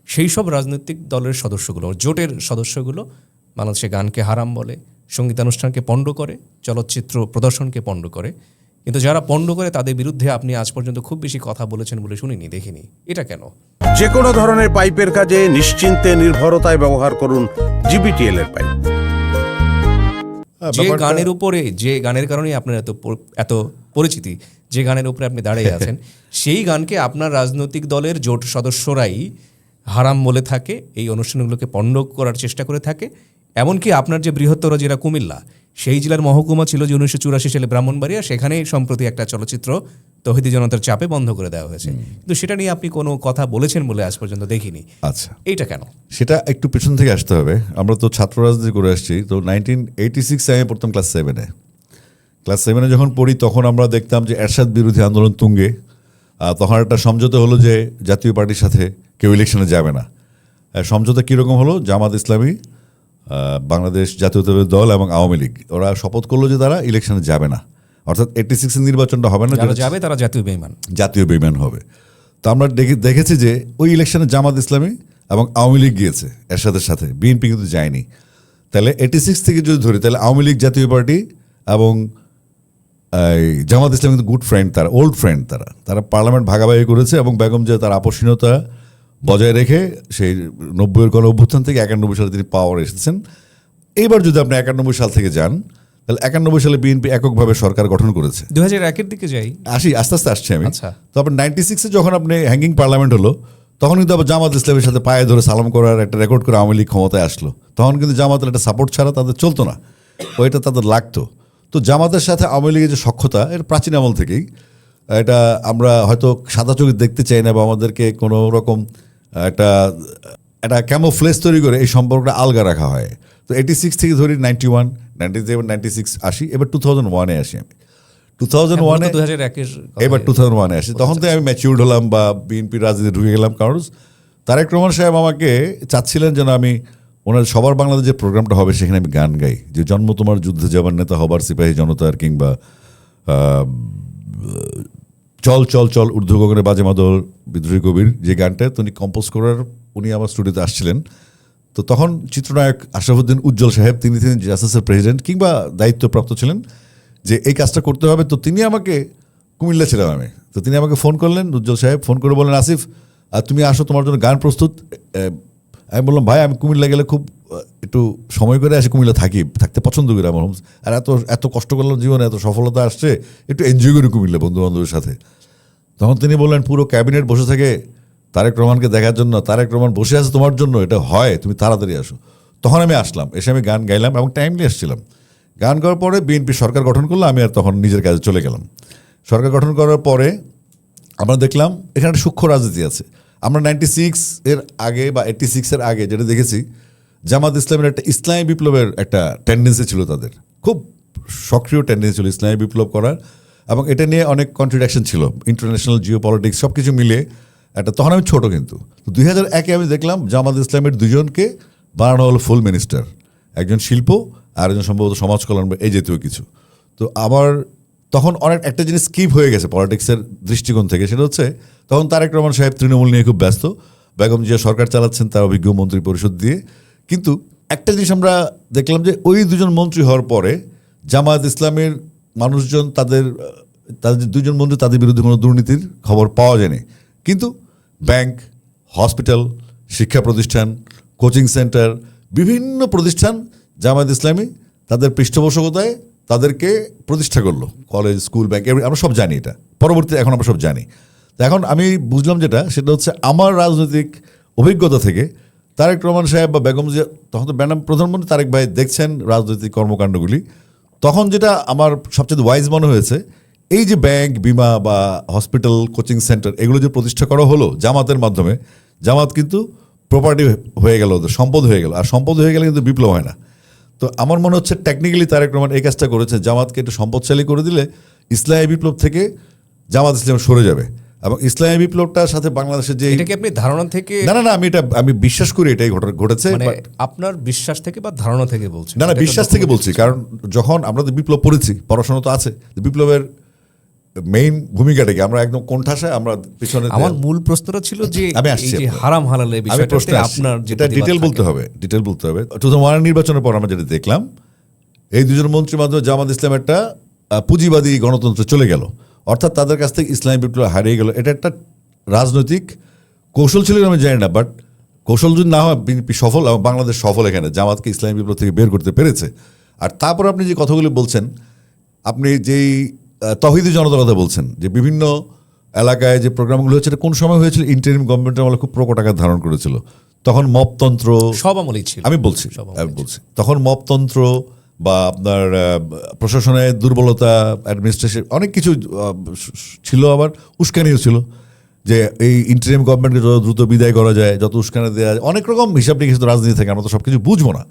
সেই সব রাজনৈতিক দলের সদস্যগুলো, জোটের সদস্যগুলো বাংলাদেশে গানকে হারাম বলে, সঙ্গীতানুষ্ঠানকে পণ্ড করে, চলচ্চিত্র প্রদর্শনকে পণ্ড করে, কিন্তু যারা পণ্ড করে তাদের বিরুদ্ধে আপনি আজ পর্যন্ত খুব বেশি কথা বলেছেন বলে শুনিনি, দেখিনি। এটা কেন? যে কোনো ধরনের পাইপের কাজে নিশ্চিন্তে নির্ভরতায় ব্যবহার করুন জিবিটিএল এর পাইপ। যে গানের উপরে, যে গানের কারণে আপনার এত পরিচিতি, যে গানের উপরে আপনি দাঁড়িয়ে আছেন, সেই গানকে আপনার রাজনৈতিক দলের জোট সদস্যরাই হারাম বলে থাকে, এই অনুষ্ঠানগুলোকে পণ্ড করার চেষ্টা করে থাকে। এমনকি আপনার যে বৃহত্তর জেলা কুমিল্লা, সেই জেলার মহকুমা ছিল যে 1984 সালে ব্রাহ্মণবাড়িয়া, সেখানে সম্প্রতি একটা চলচ্চিত্র তৌহিদি জনতার চাপে বন্ধ করে দেওয়া হয়েছে, কিন্তু সেটা নিয়ে আপনি কোনো কথা বলেছেন বলে আজ পর্যন্ত দেখিনি। আচ্ছা, এইটা কেন? সেটা একটু পেছন থেকে আসতে হবে। আমরা তো ছাত্র রাজনীতি করে আসছি। তো 1986 আমি পড়তাম ক্লাস 7-এ। ক্লাস 7-এ যখন পড়ি তখন আমরা দেখতাম যে এরশাদ বিরোধী আন্দোলন তুঙ্গে। তখন একটা সমঝোতা হলো যে জাতীয় পার্টির সাথে কেউ ইলেকশনে যাবে না। সমঝোতা কীরকম হলো? জামাত ইসলামী, বাংলাদেশ জাতীয়তাবাদী দল এবং আওয়ামী লীগ ওরা শপথ করলো যে তারা ইলেকশনে যাবে না, অর্থাৎ 86-এর নির্বাচনটা হবে না, যারা যাবে তারা জাতীয় বেঈমান, জাতীয় বেঈমান হবে। তো আমরা দেখেছি যে ওই ইলেকশনে জামাত ইসলামী এবং আওয়ামী লীগ গিয়েছে এরশাদের সাথে, বিএনপি কিন্তু যায়নি। তাহলে 86 থেকে যদি ধরি, তাহলে আওয়ামী লীগ, জাতীয় পার্টি এবং জামাত ইসলাম কিন্তু গুড ফ্রেন্ড, তারা ওল্ড ফ্রেন্ড, তারা পার্লামেন্ট ভাগাভাগি করেছে এবং বেগম জিয়া তার আপসীনতা বজায় রেখে সেই 90-এর গণ অভ্যুত্থান থেকে 91 সালে তিনি পাওয়ারে এসেছেন। এইবার যদি আপনি 91 সাল থেকে যান, তাহলে 91 সালে বিএনপি এককভাবে সরকার গঠন করেছে। 2001-এর দিকে যাই, আস্তে আস্তে আসছি আমি। আচ্ছা। তো আপনার 96-এ যখন আপনি হ্যাঙ্গিং পার্লামেন্ট হলো, তখন কিন্তু আবার জামাত ইসলামের সাথে পায়ে ধরে সালাম করার একটা রেকর্ড করে আওয়ামী লীগ ক্ষমতায় আসলো। তখন কিন্তু জামাতের একটা সাপোর্ট ছাড়া তাদের চলতো না, ওইটা তাদের লাগতো। তো জামাতের সাথে আওয়ামী লীগের যে সখ্যতা, এটা প্রাচীন আমল থেকেই। এটা আমরা হয়তো সাদা চোখে দেখতে চাই না, বা আমাদেরকে কোনো রকম একটা ক্যামোফ্লেজ তৈরি করে এই সম্পর্কটা আলগা রাখা হয়। তো 86 থেকে ধরি 91, 97, 96 আসি, এবার 2001-এ আসি আমি। 2001-এ 2001-এর এবার 2001-এ আসি। তখন থেকে আমি ম্যাচিউরড হলাম বা বিএনপি রাজনীতি ঢুকে গেলাম। কারণ তারেক রহমান সাহেব আমাকে চাচ্ছিলেন যেন আমি ওনার সবার বাংলাদেশ যে প্রোগ্রামটা হবে সেখানে আমি গান গাই, যে জন্ম তোমার যুদ্ধে যাবার নেতা হবার সিপাহী জনতার, কিংবা চল চল চল ঊর্ধ্ব গগনে বাজে মাদল বিদ্রোহী কবির, যে গানটা তিনি কম্পোজ করার উনি আমার স্টুডিওতে আসছিলেন। তো তখন চিত্রনায়ক আশরাফুদ্দিন উজ্জ্বল সাহেব, তিনি জাসাসের প্রেসিডেন্ট কিংবা দায়িত্বপ্রাপ্ত ছিলেন যে এই কাজটা করতে হবে। তো তিনি আমাকে, কুমিল্লা ছিলাম আমি, তো তিনি আমাকে ফোন করলেন, উজ্জ্বল সাহেব ফোন করে বললেন, আসিফ তুমি আসো, তোমার জন্য গান প্রস্তুত। আমি বললাম, ভাই আমি কুমিল্লা গেলে খুব একটু সময় করে আসি, কুমিল্লা থাকতে পছন্দ করি আমার, আর এত কষ্ট করলাম জীবনে, এত সফলতা আসছে, একটু এনজয় করি কুমিল্লা বন্ধু বান্ধবের সাথে। তখন তিনি বললেন, পুরো ক্যাবিনেট বসে থাকে তারেক রহমানকে দেখার জন্য, তারেক রহমান বসে আছে তোমার জন্য, এটা হয়, তুমি তাড়াতাড়ি আসো। তখন আমি আসলাম, এসে আমি গান গাইলাম এবং টাইমলি আসছিলাম। গান গাওয়ার পরে বিএনপি সরকার গঠন করলো, আমি আর তখন নিজের কাজে চলে গেলাম। সরকার গঠন করার পরে আমরা দেখলাম এখানে একটা সূক্ষ্ম রাজনীতি আছে। আমরা 96-এর আগে বা 86-এর আগে যেটা দেখেছি, জামাত ইসলামের একটা ইসলামী বিপ্লবের একটা টেন্ডেন্সি ছিল, তাদের খুব সক্রিয় টেন্ডেন্সি ছিল ইসলামী বিপ্লব করার, এবং এটা নিয়ে অনেক কন্ট্রাডিকশন ছিল, ইন্টারন্যাশনাল জিও পলিটিক্স সব কিছু মিলে একটা। তখন আমি ছোট, কিন্তু 2001-এ আমি দেখলাম জামাত ইসলামের দুজনকে বানানো হলো ফুল মিনিস্টার, একজন শিল্প আর একজন সম্ভবত সমাজ কল্যাণ, এই জাতীয় কিছু। তো আমার তখন অনেক একটা জিনিস স্কিপ হয়ে গেছে পলিটিক্সের দৃষ্টিকোণ থেকে, সেটা হচ্ছে তখন তারেক রহমান সাহেব তৃণমূল নিয়ে খুব ব্যস্ত, বেগম জিয়া সরকার চালাচ্ছেন তার অভিজ্ঞ মন্ত্রী পরিষদ দিয়ে। কিন্তু একটা জিনিস আমরা দেখলাম যে ওই দুজন মন্ত্রী হওয়ার পরে জামায়াত ইসলামের মানুষজন, তাদের দুজন মন্ত্রী, তাদের বিরুদ্ধে কোনো দুর্নীতির খবর পাওয়া যায়নি। কিন্তু ব্যাংক, হসপিটাল, শিক্ষা প্রতিষ্ঠান, কোচিং সেন্টার, বিভিন্ন প্রতিষ্ঠান জামায়াত ইসলামী তাদের পৃষ্ঠপোষকতায় তাদেরকে প্রতিষ্ঠা করলো, কলেজ, স্কুল, ব্যাংক, আমরা সব জানি। এটা পরবর্তী এখন আমরা সব জানি। তো এখন আমি বুঝলাম যেটা, সেটা হচ্ছে আমার রাজনৈতিক অভিজ্ঞতা থেকে তারেক রহমান সাহেব বা বেগম জিয়া, তখন তো বেনাম প্রধানমন্ত্রী তারেক ভাই দেখছেন রাজনৈতিক কর্মকাণ্ডগুলি, তখন যেটা আমার সবচেয়ে ওয়াইজ মনে হয়েছে, এই যে ব্যাংক, বিমা বা হসপিটাল, কোচিং সেন্টার, এগুলো যে প্রতিষ্ঠা করা হলো জামাতের মাধ্যমে, জামাত কিন্তু প্রপার্টি হয়ে গেল, ওদের সম্পদ হয়ে গেল, আর সম্পদ হয়ে গেলে কিন্তু বিপ্লব হয় না। তো আমার মনে হচ্ছে টেকনিক্যালি তারেক রহমান এই কাজটা করেছে, জামাতকে একটু সম্পদশালী করে দিলে ইসলামী বিপ্লব থেকে জামাত ইসলাম সরে যাবে, এবং ইসলামী বিপ্লবটার সাথে বাংলাদেশের যে, এটা কি আপনি ধারণা থেকে? না, আমি বিশ্বাস করি এটাই ঘটেছে। মানে আপনার বিশ্বাস থেকে বা ধারণা থেকে বলছেন? না, বিশ্বাস থেকে বলছি, কারণ যখন আমরা তো বিপ্লব পড়েছি, পড়াশোনা তো আছে, বিপ্লবের মেইন ভূমিকাটা কি, আমরা একদম কোণঠাসায় আমরা পিছনে। আমার মূল প্রশ্নটা ছিল যে আমি আসছি, এই যে হারাম হালালের বিষয়টাতে আপনার যেটা ডিটেল বলতে হবে। 2001 নির্বাচনের পর আমরা যেটা দেখলাম, এই দুজন মন্ত্রীর মাধ্যমে জামাত ইসলাম একটা পুঁজিবাদী গণতন্ত্রে চলে গেল, অর্থাৎ তাদের কাছ থেকে ইসলামী বিপ্লব হারিয়ে গেল। এটা একটা রাজনৈতিক কৌশল ছিল আমি জানি না, বাট কৌশল যদি না হয় বিএনপি সফল এবং বাংলাদেশ সফল এখানে জামাতকে ইসলামী বিপ্লব থেকে বের করতে পেরেছে। আর তারপর আপনি যে কথাগুলি বলছেন, আপনি যেই তৌহিদি জনতার কথা বলছেন, যে বিভিন্ন এলাকায় যে প্রোগ্রামগুলো হচ্ছে, এটা কোন সময় হয়েছিল? ইন্টারিম গভর্নমেন্টের আমলে খুব প্রকট আকার ধারণ করেছিল। তখন মপতন্ত্র সব আমলেই ছিল। আমি বলছি তখন মপতন্ত্র বা আপনার প্রশাসনের দুর্বলতা, অ্যাডমিনিস্ট্রেশন, অনেক কিছু ছিল, আবার উস্কানিও ছিল যে এই ইন্টারিম গভর্নমেন্টকে যত দ্রুত বিদায় করা যায়, যত উস্কানি দেওয়া যায়, অনেক রকম হিসাব নিকেশ তো রাজনীতি থাকে, আমরা তো সব কিছু বুঝবো না।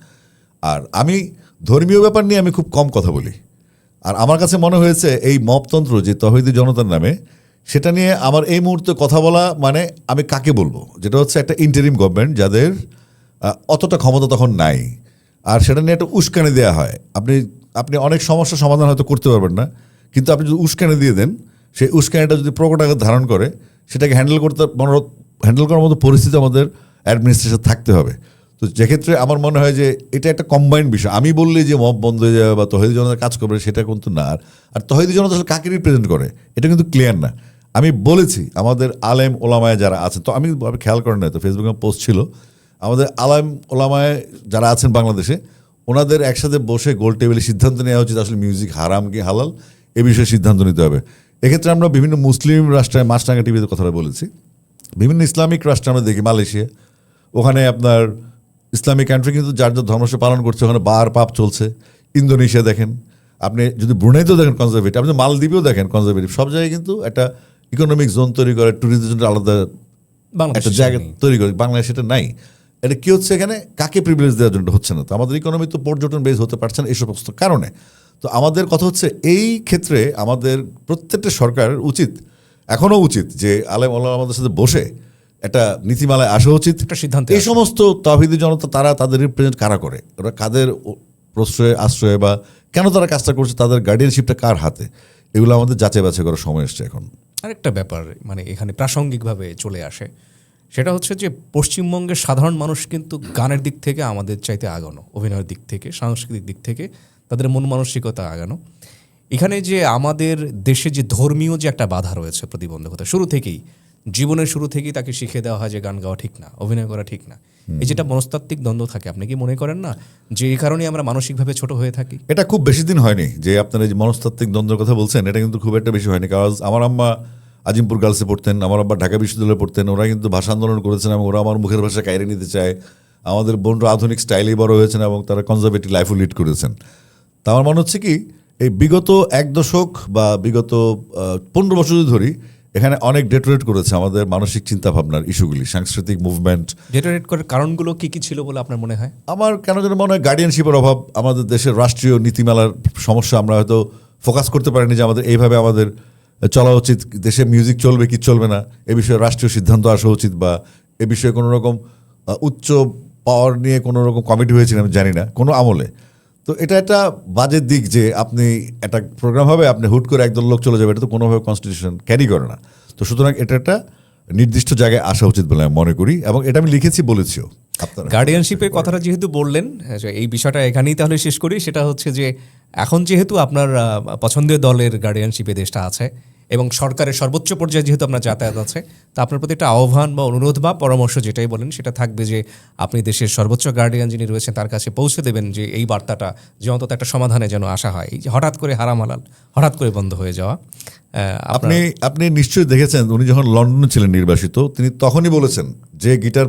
আর আমি ধর্মীয় ব্যাপার নিয়ে আমি খুব কম কথা বলি। আর আমার কাছে মনে হয়েছে এই মপতন্ত্র যে তৌহিদি জনতার নামে, সেটা নিয়ে আমার এই মুহূর্তে কথা বলা মানে আমি কাকে বলবো, যেটা হচ্ছে একটা ইন্টারিম গভর্নমেন্ট যাদের অতটা ক্ষমতা তখন নাই, আর সেটা নিয়ে একটা উস্কানি দেওয়া হয়। আপনি অনেক সমস্যার সমাধান হয়তো করতে পারবেন না, কিন্তু আপনি যদি উস্কানি দিয়ে দেন, সেই উস্কানিটা যদি প্রকট আকার ধারণ করে, সেটাকে হ্যান্ডেল করার মতো পরিস্থিতি আমাদের অ্যাডমিনিস্ট্রেশন থাকতে হবে। তো যেক্ষেত্রে আমার মনে হয় যে এটা একটা কম্বাইন্ড বিষয়। আমি বললেই যে মব বন্ধ হয়ে যাবে বা তৌহিদি জনতা কাজ করবে, সেটা কিন্তু না। আর তৌহিদি জনতা আসলে কাকে রিপ্রেজেন্ট করে এটা কিন্তু ক্লিয়ার না। আমি বলেছি আমাদের আলেম ওলামায় যারা আছেন, তো আমি খেয়াল করেন না, তো ফেসবুকে পোস্ট ছিল, আমাদের আলেম ওলামায় যারা আছেন বাংলাদেশে, ওনাদের একসাথে বসে গোল টেবিলে সিদ্ধান্ত নেওয়া উচিত আসলে মিউজিক হারাম কি হালাল, এ বিষয়ে সিদ্ধান্ত নিতে হবে। এক্ষেত্রে আমরা বিভিন্ন মুসলিম রাষ্ট্রে, মাছরাঙা টিভিতে কথাটা বলেছি, বিভিন্ন ইসলামিক রাষ্ট্রে আমরা দেখি, মালয়েশিয়া, ওখানে আপনার ইসলামিক কান্ট্রি কিন্তু যার যার ধর্মসে পালন করছে, ওখানে বার পাপ চলছে। ইন্দোনেশিয়া দেখেন, আপনি যদি ব্রুনাইতেও দেখেন কনজারভেটিভ, আপনি মালদ্বীপেও দেখেন কনজারভেটিভ, সব জায়গায় কিন্তু একটা ইকোনমিক জোন তৈরি করে, ট্যুরিজমের জন্য আলাদা একটা জায়গা তৈরি করে। বাংলাদেশ সেটা নাই। এটা কি হচ্ছে? এখানে কাকে প্রিভিলেজ দেওয়ার জন্য হচ্ছে না? তো আমাদের ইকোনমি তো পর্যটন বেস হতে পারছে না এই সমস্ত কারণে। তো আমাদের কথা হচ্ছে এই ক্ষেত্রে আমাদের প্রত্যেকটা সরকারের উচিত, এখনও উচিত, যে আলেম ওলামা আমাদের সাথে বসে একটা নীতিমালায় আসা উচিত, একটা সিদ্ধান্ত। এই সমস্ত তাওহীদি জনতা তারা তাদের রিপ্রেজেন্ট কারা করে, ওরা কাদের প্রশ্রয়ে আশ্রয়ে, বা কেন তারা কাজটা করছে, তাদের গার্ডিয়ানশিপটা কার হাতে, এগুলো আমাদের যাচাই বাছাই করার সময় এসছে এখন। আরেকটা ব্যাপার মানে এখানে প্রাসঙ্গিকভাবে চলে আসে, সেটা হচ্ছে যে পশ্চিমবঙ্গের সাধারণ মানুষ কিন্তু গানের দিক থেকে আমাদের চাইতে আগানো, অভিনয়ের দিক থেকে, সাংস্কৃতিক দিক থেকে তাদের মন মানসিকতা আগানো। এখানে যে আমাদের দেশে যে ধর্মীয় যে একটা বাধা রয়েছে, প্রতিবন্ধকতা, শুরু থেকেই, জীবনের শুরু থেকেই তাকে শিখিয়ে দেওয়া হয় যে গান গাওয়া ঠিক না, অভিনয় করা ঠিক না। এই যেটা মনস্তাত্ত্বিক দ্বন্দ্ব থাকে, আপনি কি মনে করেন না যে এই কারণেই আমরা মানসিকভাবে ছোট হয়ে থাকি? এটা খুব বেশি দিন হয়নি যে আপনারা যে মনস্তাত্ত্বিক দ্বন্দ্বের কথা বলছেন, এটা কিন্তু খুব একটা বেশি হয়নি। কারণ আমার আম্মা আজিমপুর গার্লসে পড়তেন, আমার আব্বা ঢাকা বিশ্ববিদ্যালয়ে পড়তেন, ওরা কিন্তু ভাষা আন্দোলন করেছেন এবং ওরা আমার মুখের ভাষা কায়রে নিতে চায়। আমাদের বোনরা আধুনিক স্টাইলেই বড় হয়েছেন এবং তারা কনজারভেটিভ লাইফও লিড করেছেন। তা আমার মনে হচ্ছে কি, এই বিগত 1 দশক বা বিগত 15 বছর ধরি এখানে অনেক ডেটোরেট করেছে আমাদের মানসিক চিন্তাভাবনার ইস্যুগুলি, সাংস্কৃতিক মুভমেন্ট। ডেটোরেট করার কারণগুলো কি কি ছিল বলে আপনার মনে হয়? আমার কেন যেন মনে হয় গার্ডিয়ানশিপের অভাব, আমাদের দেশের রাষ্ট্রীয় নীতিমালার সমস্যা, আমরা হয়তো ফোকাস করতে পারিনি যে আমাদের এইভাবে আমাদের চলা উচিত, দেশে মিউজিক চলবে কি চলবে না এ বিষয়ে রাষ্ট্রীয় সিদ্ধান্ত আসা উচিত, বা এ বিষয়ে কোনো রকম উচ্চ পাওয়ার নিয়ে কোনো রকম কমিটি হয়েছিল আমি জানি না কোনো আমলে। তো এটা একটা বাজের দিক যে আপনি একটা প্রোগ্রাম হবে, আপনি হুট করে একদল লোক চলে যাবে, এটা তো কোনোভাবে কনস্টিটিউশন ক্যারি করে না। তো সুতরাং এটা একটা নির্দিষ্ট জায়গায় আসা উচিত বলে আমি মনে করি, এবং এটা আমি লিখেছি, বলেছিও। গার্ডিয়ানশিপের কথাটা যেহেতু বললেন, এই বিষয়টা এখানেই তাহলে শেষ করি। সেটা হচ্ছে যে এখন যেহেতু আপনার পছন্দের দলের গার্ডিয়ানশিপে দেশটা আছে এবং সরকারের সর্বোচ্চ পর্যায়ে যেহেতু আপনার যাতায়াত আছে, তা আপনার প্রতি একটা আহ্বান বা অনুরোধ বা পরামর্শ যেটাই বলেন সেটা থাকবে যে আপনি দেশের সর্বোচ্চ গার্ডিয়ান যিনি রয়েছেন তার কাছে পৌঁছে দেবেন যে এই বার্তাটা যে অন্তত একটা সমাধানে যেন আসা হয়। এই যে হঠাৎ করে হারাম হালাল হঠাৎ করে বন্ধ হয়ে যাওয়া। আপনি নিশ্চয়ই দেখেছেন, উনি যখন লন্ডনে ছিলেন নির্বাসিত, তিনি তখনই বলেছেন যে গিটার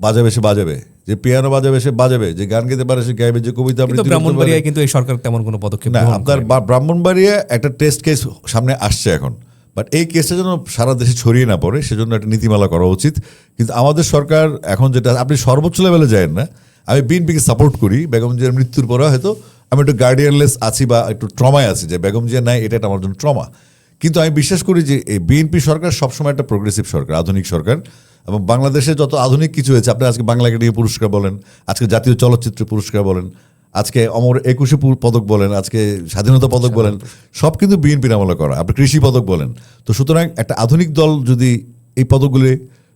বাজাবে সে বাজাবে, যে পিয়ানো বাজাবে সে বাজাবে, যে গান গাইতে পারে সে গাইবে, যে কবিতা আবৃত্তি করতে পারে। ব্রাহ্মণবাড়িয়ায় কিন্তু এই সরকার তেমন কোনো পদক্ষেপ না, আপনার ব্রাহ্মণবাড়িয়া একটা টেস্ট কেস সামনে আসছে এখন, বাট এই কেসটা যেন সারা দেশে ছড়িয়ে না পড়ে সেজন্য একটা নীতিমালা করা উচিত। কিন্তু আমাদের সরকার এখন যেটা, আপনি সর্বোচ্চ লেভেলে যায়েন না, আমি বিএনপিকে সাপোর্ট করি, বেগম জিয়ার মৃত্যুর পরে হয়তো আমি একটু গার্ডিয়ানলেস আছি বা একটু ট্রমায় আছি যে বেগম জিয়া নাই, এটা আমার জন্য ট্রমা। কিন্তু আমি বিশ্বাস করি যে এই বিএনপি সরকার সবসময় একটা প্রোগ্রেসিভ সরকার, আধুনিক সরকার, এবং বাংলাদেশে যত আধুনিক কিছু হয়েছে, আপনি আজকে বাংলা একাডেমি পুরস্কার বলেন, আজকে জাতীয় চলচ্চিত্র পুরস্কার বলেন, আজকে অমর 21 পদক বলেন, আজকে স্বাধীনতা পদক বলেন, সব কিন্তু বিএনপির আমলে করা। আপনি কৃষি পদক বলেন। তো সুতরাং একটা আধুনিক দল যদি এই পদকগুলি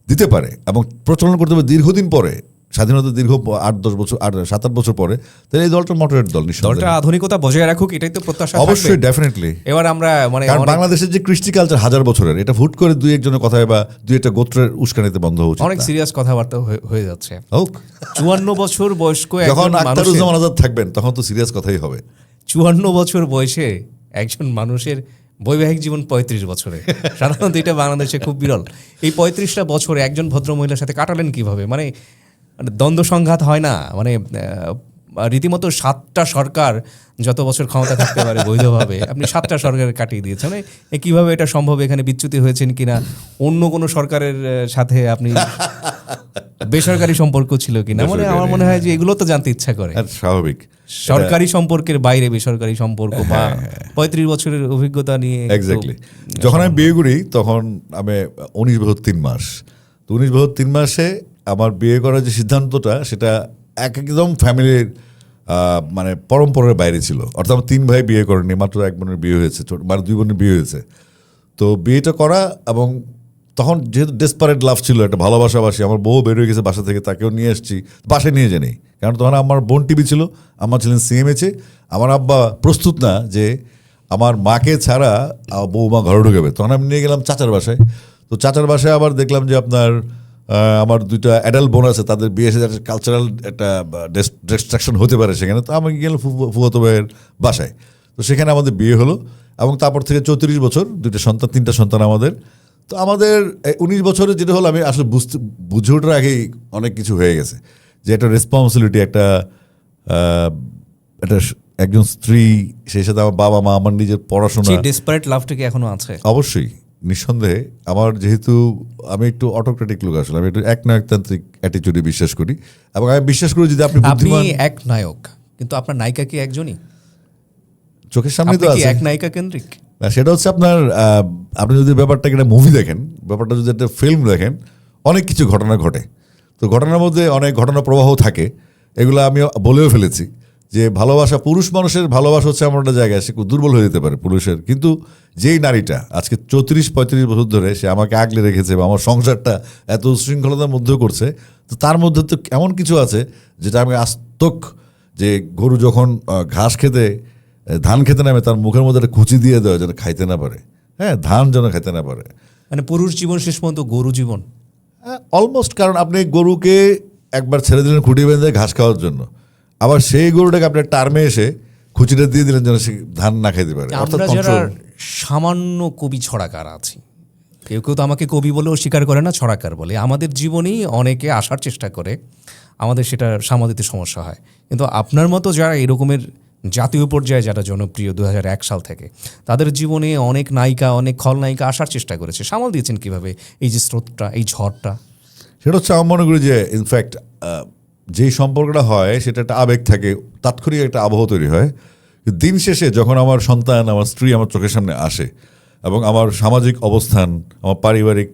দিতে পারে এবং প্রচলন করতে পারে দীর্ঘদিন পরে, স্বাধীনতা দীর্ঘ 8-10 বছর 7-8 বছর পরে, তাহলে এই দলটা মডারেট দল দলটা নিঃসন্দেহে। আধুনিকতা বজায় রাখুক, এটাই তো প্রত্যাশা থাকবে। অবশ্যই, ডেফিনেটলি। এবার আমরা মানে কারণ বাংলাদেশের যে কৃষ্টি কালচার 1000 বছরের, এটা হুট করে 2-1 কথায় বা 2-1 গোত্রের উস্কানিতে বন্ধ হচ্ছে অনেক সিরিয়াস কথাবার্তা হয়ে যাচ্ছে। হোক, 54 বছর বয়স্ক যখন একজন আখতারুজ্জামান আজাদ থাকবেন তখন তো সিরিয়াস কথাই হবে। 54 বছর বয়সে একজন মানুষের বৈবাহিক জীবন 35 বছরে, সাধারণত এটা বাংলাদেশে খুব বিরল। এই 35টা বছরে একজন ভদ্র মহিলার সাথে কাটালেন কিভাবে? মানে দ্বন্দ্ব সংঘাত হয় না? মানে রীতিমতো 7টা সরকার যত বছর ক্ষমতা থাকতে পারে বৈধভাবে, আপনি 7টা সরকার কাটিয়ে দিয়েছেন। মানে কিভাবে এটা সম্ভব? এখানে বিচ্যুতি হয়েছেন কিনা? অন্য কোনো সরকারের সাথে আপনি বেসরকারি সম্পর্ক ছিল কিনা? মানে আমার মনে হয় যে এগুলো তো জানতে ইচ্ছা করে। স্বাভাবিক। সরকারি সম্পর্কের বাইরে বেসরকারি সম্পর্ক বা 35 বছরের অভিজ্ঞতা নিয়ে এক্স্যাক্টলি। যখন আমি বিয়ে করি তখন আমি 19 বছর 3 মাস। তো 19 বছর 3 মাসে আমার বিয়ে করার যে সিদ্ধান্তটা, সেটা একদম ফ্যামিলির মানে পরম্পরার বাইরে ছিল। অর্থাৎ আমার 3 ভাই বিয়ে করেনি, মাত্র 1 বোনের বিয়ে হয়েছে, মানে 2 বোনের বিয়ে হয়েছে। তো বিয়েটা করা, এবং তখন যেহেতু ডেসপারেট লাভ ছিল, একটা ভালোবাসাবাসি, আমার বউ বেরোয় গেছে বাসা থেকে, তাকেও নিয়ে এসেছি, বাসায় নিয়ে যাই। কারণ তখন আমার বোন টিভি ছিল, আমার ছিলেন সিএমএচে। আমার আব্বা প্রস্তুত না যে আমার মাকে ছাড়া বৌমা ঘরে ঢুকাবে। তখন আমি নিয়ে গেলাম চাচার বাসায়। তো চাচার বাসায় আবার দেখলাম যে আপনার আমার 2টা অ্যাডাল্ট বোন আছে, তাদের বিয়ে এসে কালচারাল একটা ডিস্ট্রাকশন হতে পারে সেখানে। তো আমি গেলাম ফুফাতো ভাইয়ের বাসায়। তো সেখানে আমাদের বিয়ে হলো, এবং তারপর থেকে 34 বছর, 2টা সন্তান, 3টা সন্তান আমাদের। তো আমাদের 19 বছরে যেটা হলো, আমি আসলে বুঝে ওঠার আগেই অনেক কিছু হয়ে গেছে, যে একটা রেসপন্সিবিলিটি, একটা একজন স্ত্রী, সেই সাথে আমার বাবা মা, আমার নিজের পড়াশোনা। সেই ডেসপারেট লাভটা কি এখনো আছে? অবশ্যই, নিঃসন্দেহে। আমার যেহেতু আমি একটু অটোক্রেটিক লোক, আসলে আমি একটু একনায়কতান্ত্রিক অ্যাটিটিউডে বিশ্বাস করি, এবং আমি বিশ্বাস করি যদি আপনি বুদ্ধিমান। এক নায়ক, কিন্তু আপনার নায়িকা কি একজনই? চোখের সামনে তো আপনি কি আছে। এক নায়িকা কেন্দ্রিক? সেটা হচ্ছে আপনার, আপনি যদি ব্যাপারটাকে একটা মুভি দেখেন, ব্যাপারটা যদি একটা ফিল্ম দেখেন, অনেক কিছু ঘটনা ঘটে। তো ঘটনার মধ্যে অনেক ঘটনা প্রবাহ থাকে, এগুলো আমি বলেও ফেলেছি যে ভালোবাসা, পুরুষ মানুষের ভালোবাসা হচ্ছে এমন একটা জায়গায়, সে খুব দুর্বল হয়ে যেতে পারে পুরুষের। কিন্তু যেই নারীটা আজকে 34-35 বছর ধরে সে আমাকে আগলে রেখেছে বা আমার সংসারটা এত শৃঙ্খলতার মধ্যেও করছে, তো তার মধ্যে তো এমন কিছু আছে যেটা আমি আস্তক, যে গরু যখন ঘাস খেতে, ধান খেতে নামে, তার মুখের মধ্যে একটা কুচি দিয়ে দেওয়া যেন খাইতে না পারে, হ্যাঁ, ধান যেন খাইতে না পারে। মানে পুরুষ জীবন শেষ পর্যন্ত গরু জীবন অলমোস্ট। কারণ আপনি গরুকে একবার ছেড়ে দিলেন খুঁটি বেঁধে ঘাস খাওয়ার জন্য, আবার সেই গরুটাকে আপনার টার্মে এসে খুচিটা দিয়ে দিলেন যেন সে ধান না খাইতে পারে। আমরা যারা সামান্য কবি ছড়াকার আছি, কেউ কেউ তো আমাকে কবি বলেও স্বীকার করে না, ছড়াকার বলে। আমাদের জীবনেই অনেকে আসার চেষ্টা করে, আমাদের সেটা সামাল দিতে সমস্যা হয়। কিন্তু আপনার মতো যারা এরকমের জাতীয় পর্যায়ে যারা জনপ্রিয় 2001 সাল থেকে, তাদের জীবনে অনেক নায়িকা, অনেক খলনায়িকা আসার চেষ্টা করেছে। সামাল দিয়েছেন কিভাবে এই যে স্রোতটা, এই ঝড়টা? সেটা হচ্ছে আমি মনে করি যে ইনফ্যাক্ট যেই সম্পর্কটা হয় সেটা একটা আবেগ থাকে, তাৎক্ষণিক একটা আবহ তৈরি হয়। দিন শেষে যখন আমার সন্তান, আমার স্ত্রী আমার চোখের সামনে আসে, এবং আমার সামাজিক অবস্থান, আমার পারিবারিক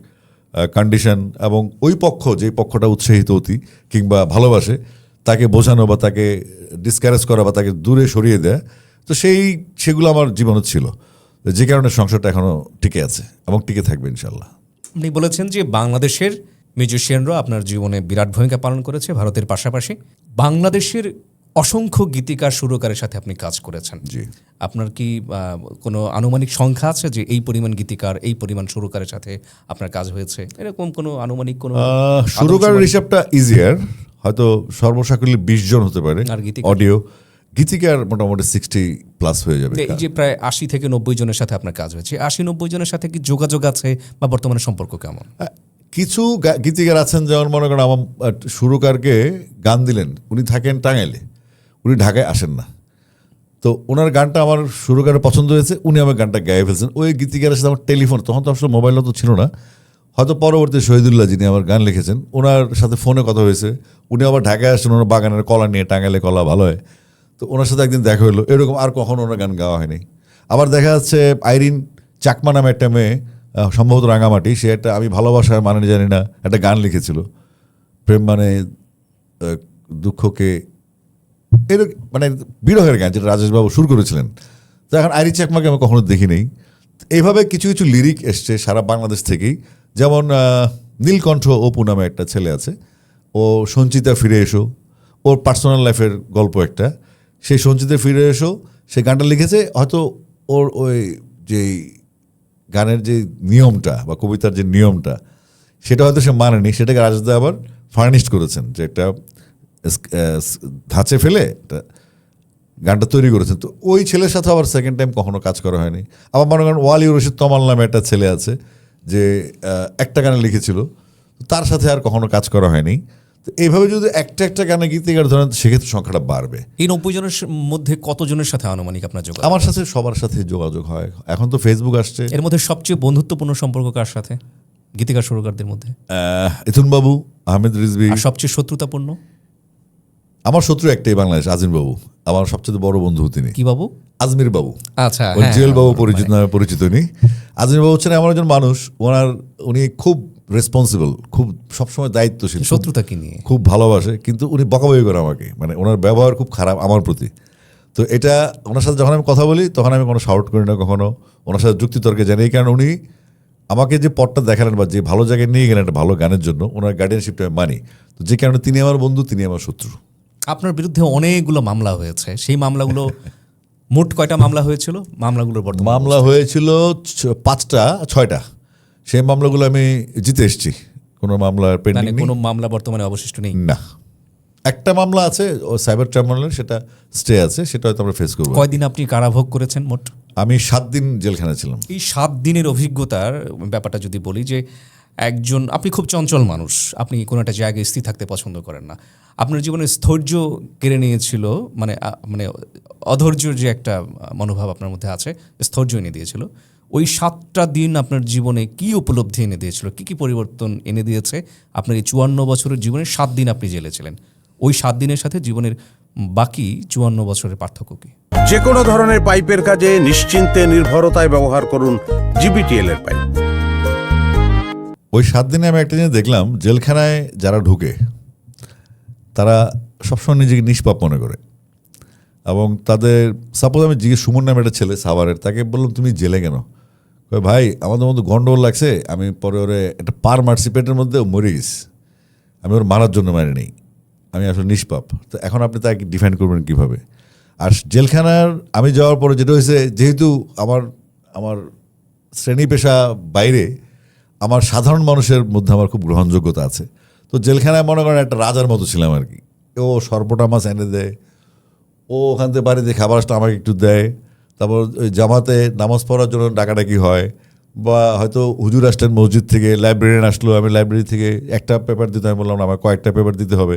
কন্ডিশন, এবং ওই পক্ষ, যেই পক্ষটা উৎসাহিত অতি কিংবা ভালোবাসে, তাকে বোঝানো বা তাকে ডিসকারেজ করা বা তাকে দূরে সরিয়ে দেয়, তো সেগুলো আমার জীবনে ছিল, যে কারণে সংসারটা এখনও টিকে আছে এবং টিকে থাকবে ইনশাল্লাহ। আপনি বলেছেন যে বাংলাদেশের মিউজিশিয়ানরা আপনার জীবনে বিরাট ভূমিকা পালন করেছে ভারতের পাশাপাশি। বাংলাদেশের অসংখ্য গীতিকার, সুরকারের সাথে আপনি কাজ করেছেন। জি। আপনার কি কোনো আনুমানিক সংখ্যা আছে যে এই পরিমাণ গীতিকার, এই পরিমাণ সুরকারের সাথে আপনার কাজ হয়েছে? এরকম কোনো আনুমানিক কোনো সুরকারের হিসাবটা ইজিয়ার, হয়তো সর্বসাকুল্যে 20 জন হতে পারে। আর অডিও গীতিকার মোটামুটি 60+ হয়ে যাবে। এই যে প্রায় 80 থেকে 90 জনের সাথে আপনার কাজ হয়েছে, 80-90 জনের সাথে কি যোগাযোগ আছে বা বর্তমানে সম্পর্ক কেমন? কিছু গীতিকার আছেন, যেমন মনে করেন আমার সুরকারকে গান দিলেন, উনি থাকেন টাঙ্গাইলে, উনি ঢাকায় আসেন না, তো ওনার গানটা আমার সুরকারের পছন্দ হয়েছে, উনি আমার গানটা গায়ে ফেলছেন। ওই গীতিকারের সাথে আমার টেলিফোন, তখন তো আসলে মোবাইলও তো ছিল না, হয়তো পরবর্তী শহীদুল্লাহ যিনি আমার গান লিখেছেন, ওনার সাথে ফোনে কথা হয়েছে, উনি আবার ঢাকায় আসছেন, ওনার বাগানের কলা নিয়ে, টাঙ্গাইলে কলা ভালো হয়, তো ওনার সাথে একদিন দেখা হলো। এরকম আর কখনো ওনার গান গাওয়া হয়নি। আবার দেখা যাচ্ছে আইরিন চাকমা নামে একটা মেয়ে, সম্ভবত রাঙামাটি, সে একটা আমি ভালোবাসার মানে জানি না একটা গান লিখেছিল, প্রেম মানে দুঃখকে, এরকম মানে বিরহের গান, যেটা রাজেশবাবু সুর করেছিলেন। তো এখন আইরিন চাকমাকে আমি কখনো দেখি নেই। এইভাবে কিছু কিছু লিরিক এসছে সারা বাংলাদেশ থেকেই, যেমন নীলকণ্ঠ অপু নামে একটা ছেলে আছে, ও সঞ্চিতা ফিরে এসো, ওর পার্সোনাল লাইফের গল্প একটা, সেই সঞ্চিতা ফিরে এসো সে গানটা লিখেছে, হয়তো ওর ওই যে গানের যে নিয়মটা বা কবিতার যে নিয়মটা সেটা হয়তো সে মানেনি, সেটাকে রাজদা আবার ফার্নিশড করেছেন, যে একটা ধাঁচে ফেলে গানটা তৈরি করেছেন। তো ওই ছেলের সাথে আবার সেকেন্ড টাইম কখনো কাজ করা হয়নি। আবার মনে করেন ওয়ালি রশিদ তমাল নামে একটা ছেলে আছে যে একটা গানে লিখেছিল, তার সাথে আর কখনো কাজ করা হয়নি। তো এইভাবে যদি একটা গানে গীতিকার ধরেন সেক্ষেত্রে সংখ্যাটা বাড়বে। এই 90 জনের মধ্যে কতজনের সাথে আনুমানিক আপনার যোগাযোগ? আমার সাথে সবার সাথে যোগাযোগ হয়, এখন তো ফেসবুক আসছে। এর মধ্যে সবচেয়ে বন্ধুত্বপূর্ণ সম্পর্ক কার সাথে গীতিকার সুরকারদের মধ্যে? ইথুন বাবু, আহমেদ রিজভী। আর সবচেয়ে শত্রুতাপূর্ণ? আমার শত্রু একটাই, বাংলাদেশ, আজিম বাবু। আমার সবচেয়ে বড় বন্ধু তিনি। কি বাবু? আজমির বাবু। আচ্ছা, জুয়েল বাবু পরিচিত নামে পরিচিত উনি। আজমির বাবু হচ্ছেন এমন একজন মানুষ, উনি খুব রেসপন্সিবল, খুব সবসময় দায়িত্বশীল, শত্রুতা কি নিয়ে? খুব ভালোবাসে, কিন্তু উনি বকাবকি করে আমাকে, মানে ওনার ব্যবহার খুব খারাপ আমার প্রতি। তো এটা ওনার সাথে যখন আমি কথা বলি তখন আমি কোনো শাউট করি না কখনো, ওনার সাথে যুক্তিতর্কে জানি, কারণ উনি আমাকে যে পথটা দেখালেন বা যে ভালো জায়গায় নিয়ে গেলেন একটা ভালো গানের জন্য, ওনার গার্ডিয়ানশিপটা আমি মানি। তো যে কারণে তিনি আমার বন্ধু, তিনি আমার শত্রু। আপনার বিরুদ্ধে অনেকগুলো মামলা হয়েছে, সেই মামলাগুলো মোট কয়টা মামলা হয়েছিল? মামলাগুলোর বর্তমান মামলা হয়েছিল 6টা। সেই মামলাগুলো আমি জিতে এসেছি, কোনো মামলা পেন্ডিং মানে নেই। কোনো মামলা বর্তমানে অবশিষ্ট নেই? না, একটা মামলা আছে ও সাইবার ট্রাইব্যুনালের, সেটা স্টে আছে, সেটা হয়তো আমরা ফেস করবো। কয়দিন আপনি কারাভোগ করেছেন মোট? আমি 7 দিন জেলখানায় ছিলাম। এই 7 দিনের অভিজ্ঞতার ব্যাপারটা যদি বলি, যে একজন, আপনি খুব চঞ্চল মানুষ, আপনি কোনো একটা জায়গায় স্থির থাকতে পছন্দ করেন না, আপনার জীবনে স্থৈর্য কেড়ে নিয়েছিল, মানে মানে অধৈর্যের যে একটা মনোভাব আপনার মধ্যে আছে, স্থৈর্য এনে দিয়েছিল। ওই 7টা দিন আপনার জীবনে কি উপলব্ধি এনে দিয়েছিল, কি পরিবর্তন এনে দিয়েছে আপনার এই 54 বছরের জীবনে? 7 দিন আপনি জেলে ছিলেন, ওই 7 দিনের সাথে জীবনের বাকি 54 বছরের পার্থক্য কি? যে কোনো ধরনের পাইপের কাজে নিশ্চিন্তে নির্ভরতায় ব্যবহার করুন জিবিটিএল এর পাইপ। ওই 7 দিনে আমি একটা জিনিস দেখলাম, জেলখানায় যারা ঢুকে তারা সবসময় নিজেকে নিষ্পাপ মনে করে, এবং তাদের সাপোজ আমি জিজ্ঞেস, সুমন নামে একটা ছেলে সাভারের, তাকে বললাম তুমি জেলে কেন? ভাই আমাদের মধ্যে গন্ডগোল লাগছে, আমি পরে ওরে একটা পার মারছি পেটের মধ্যে, মরে গেছি, আমি ওর মারার জন্য মারি নেই, আমি আসলে নিষ্পাপ। তো এখন আপনি তাকে ডিফাইন করবেন কীভাবে? আর জেলখানার আমি যাওয়ার পরে যেটা হয়েছে, যেহেতু আমার শ্রেণী পেশা বাইরে, আমার সাধারণ মানুষের মধ্যে আমার খুব গ্রহণযোগ্যতা আছে। তো জেলখানায় মনে করেন একটা রাজার মতো ছিলাম আর কি। ও সর্বটা মাছ এনে দেয়, ও ওখান থেকে বাড়িতে খাবার আসলে আমাকে একটু দেয়, তারপর ওই জামাতে নামাজ পড়ার জন্য ডাকাডাকি হয়, বা হয়তো হুজুর আসলেন মসজিদ থেকে, লাইব্রেরিয়ান আসলো, আমি লাইব্রেরি থেকে একটা পেপার দিতে, আমি বললাম আমার কয়েকটা পেপার দিতে হবে,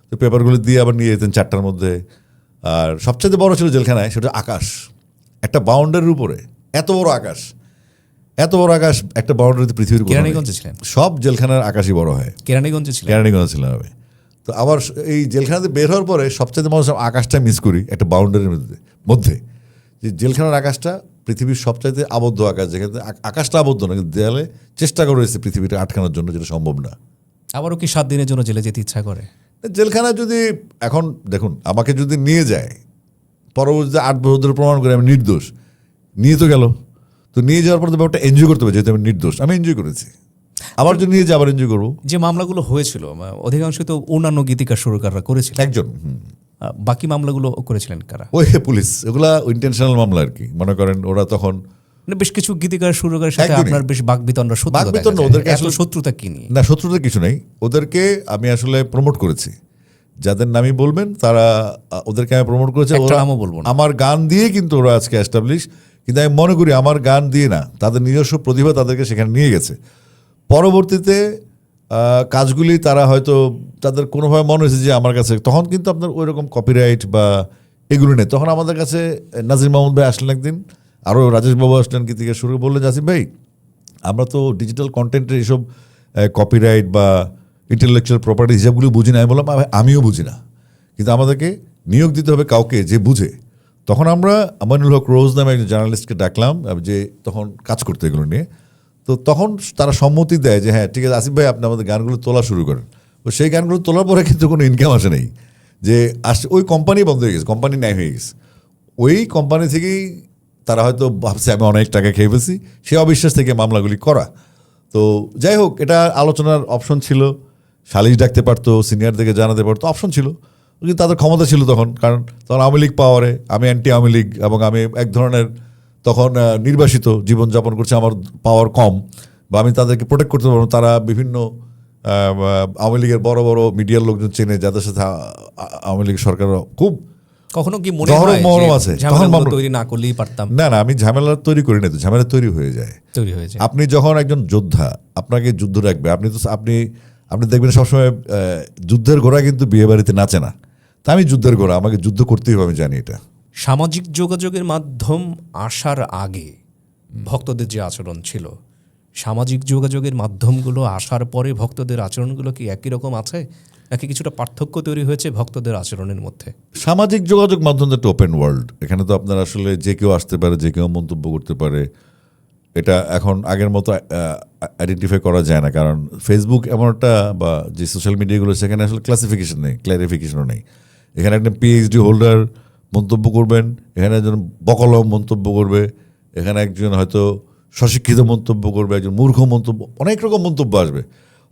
তো পেপারগুলো দিয়ে আবার নিয়ে যেতেন 4টার মধ্যে। আর সবচেয়ে বড় ছিল জেলখানায় সেটা আকাশ, একটা বাউন্ডারির উপরে এত বড় আকাশ, একটা বাউন্ডারিতে পৃথিবীর কেরানীগঞ্জে ছিলেন? সব জেলখানার আকাশই বড় হয়। কেরানীগঞ্জে ছিলেন? কেরানীগঞ্জে ছিলাম আমি। তো আবার এই জেলখানাতে বের হওয়ার পরে সবচেয়ে মানুষ আকাশটা মিস করি, একটা বাউন্ডারির মধ্যে যে জেলখানার আকাশটা পৃথিবীর সবচাইতে আবদ্ধ আকাশ, যেখানে আকাশটা আবদ্ধ না, কিন্তু দেয়ালে চেষ্টা করে রয়েছে পৃথিবীটা আটকানোর জন্য, যেটা সম্ভব না। আবারও কি 7 দিনের জন্য জেলে যেতে ইচ্ছা করে? জেলখানা যদি এখন দেখুন, আমাকে যদি নিয়ে যায়, পরবর্তীতে 8 বছর ধরে প্রমাণ করে আমি নির্দোষ, নিয়ে তো গেল, তো নিয়ে যাওয়ার পর তো ব্যাপারটা এনজয় করতে হবে, যেহেতু আমি নির্দোষ, আমি এনজয় করেছি, আবার যদি নিয়ে যাই আবার এনজয় করবো। যে মামলাগুলো হয়েছিল অধিকাংশ তো অন্যান্য গীতিকার সুরকাররা করেছিলেন, একজন বাকি মামলাগুলো করেছিলেন কারা? ওই পুলিশ, ওগুলা ইন্টেনশনাল মামলা আর কি। মনে করেন ওরা তখন মানে বেশ কিছু গীতিকার সুরকারের সাথে একদমই। আপনার বেশ বাকবিতণ্ডা, বাকবিতণ্ডা, ওদেরকে আসলে আসলে- শত্রুতা কি নিয়ে? না, শত্রুতার কিছু নেই, ওদেরকে আমি আসলে প্রমোট করেছি, যাদের নামই বলবেন তারা, ওদেরকে আমি প্রমোট করেছি। একটা ওরা নামও বলবো না। আমার গান দিয়ে কিন্তু ওরা আজকে এস্টাবলিশ, কিন্তু আমি মনে করি আমার গান দিয়ে না, তাদের নিজস্ব প্রতিভা তাদেরকে সেখানে নিয়ে গেছে। পরবর্তীতে কাজগুলি তারা হয়তো তাদের কোনোভাবে মনে হয়েছে যে আমার কাছে, তখন কিন্তু আপনার ওই রকম কপিরাইট বা এগুলো নেই। তখন আমাদের কাছে নাজির মাহমুদ ভাই আসলেন একদিন, আরও রাজেশবাবু আসলেন, কি থেকে শুরু বললেন, আসিফ ভাই আমরা তো ডিজিটাল কন্টেন্টের এইসব কপিরাইট বা ইন্টেলেকচুয়াল প্রপার্টি হিসাবগুলো বুঝি না। আমি বললাম আমিও বুঝি না, কিন্তু আমাদেরকে নিয়োগ দিতে হবে কাউকে যে বুঝে। তখন আমরা আমানুল হক রোজ নামে একজন জার্নালিস্টকে ডাকলাম, যে তখন কাজ করতে এগুলো নিয়ে। তো তখন তারা সম্মতি দেয় যে হ্যাঁ ঠিক আছে আসিফ ভাই আপনি আমাদের গানগুলো তোলা শুরু করেন। তো সেই গানগুলো তোলার পরে কিন্তু কোনো ইনকাম আসে নেই, যে আসছে ওই কোম্পানি বন্ধ হয়ে গেছে, কোম্পানি ন্যায় হয়ে গেছে। ওই কোম্পানি থেকেই তারা হয়তো ভাবছে আমি অনেক টাকা খেয়ে ফেলছি, সে অবিশ্বাস থেকে মামলাগুলি করা। তো যাই হোক, এটা আলোচনার অপশন ছিল, সালিশ ডাকতে পারতো, সিনিয়র থেকে জানাতে পারতো, অপশন ছিল, কিন্তু তাদের ক্ষমতা ছিল তখন, কারণ তখন আওয়ামী লীগ পাওয়ারে, আমি অ্যান্টি আওয়ামী লীগ, এবং আমি এক ধরনের তখন নির্বাসিত জীবনযাপন করছে, আমার পাওয়ার কম, বা আমি তাদেরকে প্রোটেক্ট করতে পারবো। তারা বিভিন্ন আওয়ামী লীগের বড় বড় মিডিয়ার লোকজন চেনে, যাদের সাথে আওয়ামী লীগ সরকার খুব কখনো কি মনে দহরম হয় মহরম যে আছে, ঝামেলাগুলো তখন তৈরি না করলেই পারতাম? না, আমি ঝামেলা তৈরি করি না, তো ঝামেলা তৈরি হয়ে যায়। তৈরি হয়েছে। আপনি যখন একজন যোদ্ধা, আপনাকে যুদ্ধ রাখবে, আপনি দেখবেন সবসময় যুদ্ধের ঘোড়া কিন্তু বিয়ে বাড়িতে নাচে না। তা আমি যুদ্ধের ঘোড়া, আমাকে যুদ্ধ করতেই হবে, আমি জানি এটা। সামাজিক যোগাযোগের মাধ্যম আসার আগে ভক্তদের যে আচরণ ছিল, সামাজিক যোগাযোগের মাধ্যমগুলো আসার পরে ভক্তদের আচরণগুলো কি একই রকম আছে, নাকি কিছুটা পার্থক্য তৈরি হয়েছে ভক্তদের আচরণের মধ্যে? সামাজিক যোগাযোগ মাধ্যম একটা ওপেন ওয়ার্ল্ড, এখানে তো আপনার আসলে যে কেউ আসতে পারে, যে কেউ মন্তব্য করতে পারে। এটা এখন আগের মতো আইডেন্টিফাই করা যায় না, কারণ ফেসবুক এমন একটা, বা যে সোশ্যাল মিডিয়াগুলো, সেখানে আসলে ক্লাসিফিকেশন নেই, ক্ল্যারিফিকেশনও নেই। এখানে একটা পিএইচডি হোল্ডার মন্তব্য করবেন, এখানে একজন বকলম মন্তব্য করবে, এখানে একজন হয়তো স্বশিক্ষিত মন্তব্য করবে, একজন মূর্খ মন্তব্য, অনেক রকম মন্তব্য আসবে।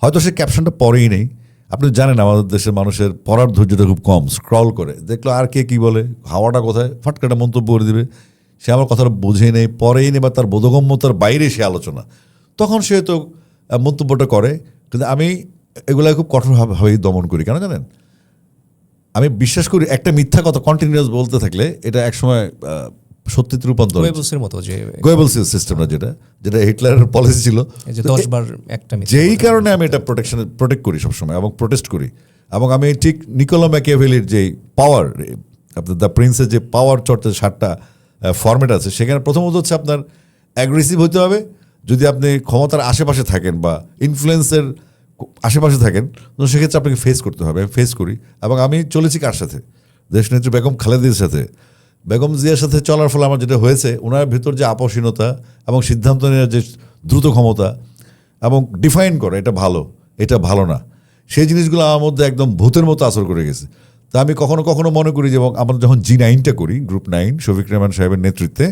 হয়তো সে ক্যাপশনটা পড়েই নেই। আপনি জানেন আমাদের দেশের মানুষের পড়ার ধৈর্যটা খুব কম, স্ক্রল করে দেখলো আর কে কী বলে, হাওয়াটা কোথায়, ফাটকাটা মন্তব্য করে দিবে। সে আমার কথাটা বোঝেই নেই, পরেই নেই, বা তার বোধগম্যতার বাইরে সে আলোচনা, তখন সে তো মন্তব্যটা করে। কিন্তু আমি এগুলো খুব কঠোরভাবেই দমন করি। কেন জানেন? আমি বিশ্বাস করি একটা মিথ্যা কথা কন্টিনিউয়াস বলতে থাকলে এটা একসময় সত্যিতে রূপান্তর, গোয়েবলসের মতো, যে গোয়েবলস সিস্টেমটা, যেটা হিটলারের পলিসি ছিল, এই যে 10 বার একটা মিথ্যা যেই কথা। কারণে আমি এটা প্রোটেক্ট করি সবসময়, এবং প্রোটেস্ট করি। এবং আমি ঠিক নিকোলা ম্যাকিয়াভেলির যে পাওয়ার, আপনার দ্য প্রিন্সের যে পাওয়ার চর্চার 7টা ফর্মেট আছে, সেখানে প্রথমত হচ্ছে আপনার অ্যাগ্রেসিভ হতে হবে যদি আপনি ক্ষমতার আশেপাশে থাকেন বা ইনফ্লুয়েন্সের আশেপাশে থাকেন, তো সেক্ষেত্রে আপনাকে ফেস করতে হবে। আমি ফেস করি, এবং আমি চলেছি কার সাথে? দেশনেত্রী বেগম খালেদার সাথে। বেগম জিয়ার সাথে চলার ফলে আমার যেটা হয়েছে, ওনার ভিতর যে আপসীনতা এবং সিদ্ধান্ত নেওয়ার যে দ্রুত ক্ষমতা, এবং ডিফাইন করে এটা ভালো, এটা ভালো না, সেই জিনিসগুলো আমার মধ্যে একদম ভূতের মতো আসর করে গেছে। তা আমি কখনো কখনো মনে করি যে, এবং আমরা যখন G9টা করি, গ্রুপ 9 শফিক রেহমান সাহেবের নেতৃত্বে,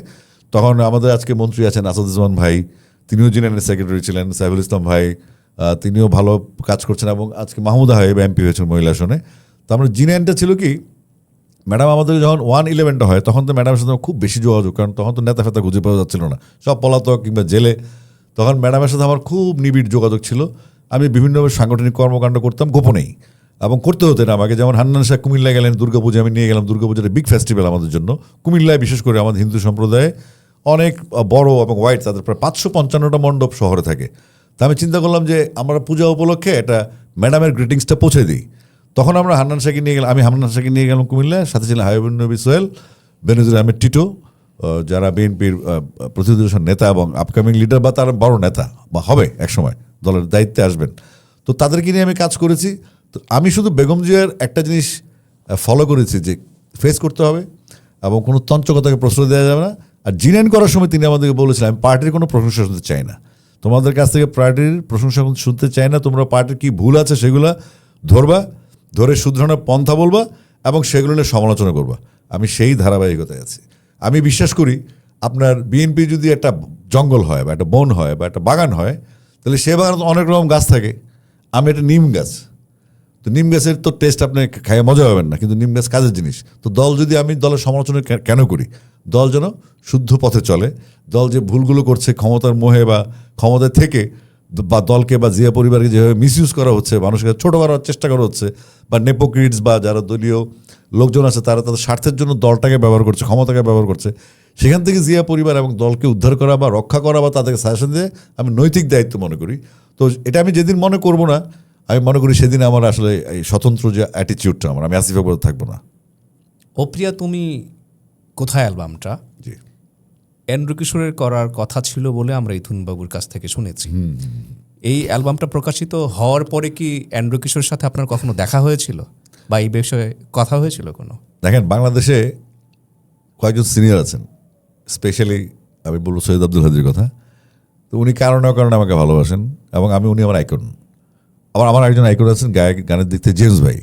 তখন আমাদের আজকে মন্ত্রী আছেন আসাদুজ্জামান ভাই, তিনিও G9-এর সেক্রেটারি ছিলেন, সাইফুল ইসলাম ভাই, তিনিও ভালো কাজ করছেন, এবং আজকে মাহমুদা হাবিব এমপি হয়েছেন মহিলা আসনে। তো আমরা G9টা ছিল কি, ম্যাডাম আমাদের যখন 111টা হয়, তখন তো ম্যাডামের সাথে খুব বেশি যোগাযোগ, কারণ তখন তো নেতা ফেতা খুঁজে পাওয়া যাচ্ছিল না, সব পলাতক কিংবা জেলে। তখন ম্যাডামের সাথে আমার খুব নিবিড় যোগাযোগ ছিল। আমি বিভিন্নভাবে সাংগঠনিক কর্মকাণ্ড করতাম গোপনেই, এবং করতে হতেন আমাকে। যেমন হান্নান শাহ কুমিল্লায় গেলেন, দুর্গাপূজা আমি নিয়ে গেলাম। দুর্গাপূজাটা বিগ ফেস্টিভ্যাল আমাদের জন্য কুমিল্লায়, বিশেষ করে আমাদের হিন্দু সম্প্রদায়ে অনেক বড় এবং ওয়াইড, তাদের প্রায় 555টা মণ্ডপ শহরে থাকে। তা আমি চিন্তা করলাম যে আমরা পূজা উপলক্ষে এটা ম্যাডামের গ্রিটিংসটা পৌঁছে দিই। তখন আমরা হান্নান শাহকে নিয়ে গেলাম, আমি হান্নান শাহকে নিয়ে গেলাম কুমিল্লায়, সাথে ছিলেন হাবিবুন নবী সোহেল, বেনজির আহমেদ টিটো, যারা বিএনপির প্রতিনিধি নেতা এবং আপকামিং লিডার, বা তার বড় নেতা বা হবে একসময়, দলের দায়িত্বে আসবেন। তো তাদেরকে নিয়ে আমি কাজ করেছি। তো আমি শুধু বেগম জিয়ার একটা জিনিস ফলো করেছি, যে ফেস করতে হবে এবং কোনো তঞ্চকতাকে প্রশ্রয় দেওয়া যাবে না। আর G9 করার সময় তিনি আমাদেরকে বলেছিলেন, আমি পার্টির কোনো প্রশংসা শুনতে চাই না, তোমাদের কাছ থেকে পার্টির প্রশংসা শুনতে চাই না, তোমরা পার্টির কী ভুল আছে সেগুলো ধরে শুধরানোর পন্থা বলবা, এবং সেগুলো নিয়ে সমালোচনা করবা। আমি সেই ধারাবাহিকতায় আছি। আমি বিশ্বাস করি আপনার বিএনপি যদি একটা জঙ্গল হয়, বা একটা বন হয়, বা একটা বাগান হয়, তাহলে সে বাগানে তো অনেক রকম গাছ থাকে। আমি একটা নিম গাছ, তো নিম গাছের তো টেস্ট আপনি খাইয়ে মজা পাবেন না, কিন্তু নিম গাছ কাজের জিনিস। তো দল যদি, আমি দলের সমালোচনা কেন করি? দল যেন শুদ্ধ পথে চলে। দল যে ভুলগুলো করছে ক্ষমতার মোহে বা ক্ষমতায় থেকে, বা দলকে বা জিয়া পরিবারকে যেভাবে মিসইউজ করা হচ্ছে, মানুষকে ছোটো করার চেষ্টা করা হচ্ছে, বা নেপোক্রিটস বা যারা দলীয় লোকজন আছে, তারা তাদের স্বার্থের জন্য দলটাকে ব্যবহার করছে, ক্ষমতাকে ব্যবহার করছে, সেখান থেকে জিয়া পরিবার এবং দলকে উদ্ধার করা বা রক্ষা করা বা তাদেরকে সাজেশন দিয়ে আমি নৈতিক দায়িত্ব মনে করি। তো এটা আমি যেদিন মনে করব না, আমি মনে করি সেদিন আমার আসলে এই স্বতন্ত্র যে অ্যাটিচিউডটা আমি আসিফ আকবর থাকবো না। ও প্রিয়া তুমি কোথায় অ্যালবামটা জি, এন্ড্রু কিশোরের করার কথা ছিল বলে আমরা ইথুনবাবুর কাছ থেকে শুনেছি। এই অ্যালবামটা প্রকাশিত হওয়ার পরে কি এন্ড্রু কিশোরের সাথে আপনার কখনো দেখা হয়েছিল, বা এই বিষয়ে কথা হয়েছিল কোনো? দেখেন, বাংলাদেশে কয়েকজন সিনিয়র আছেন, স্পেশালি আমি বলবো সৈয়দ আব্দুল হাদির কথা। তো উনি কারণে আমাকে ভালোবাসেন, এবং উনি আমার আইকন। আমার একজন আইকন আছেন গানের দিক থেকে, জেমস ভাই।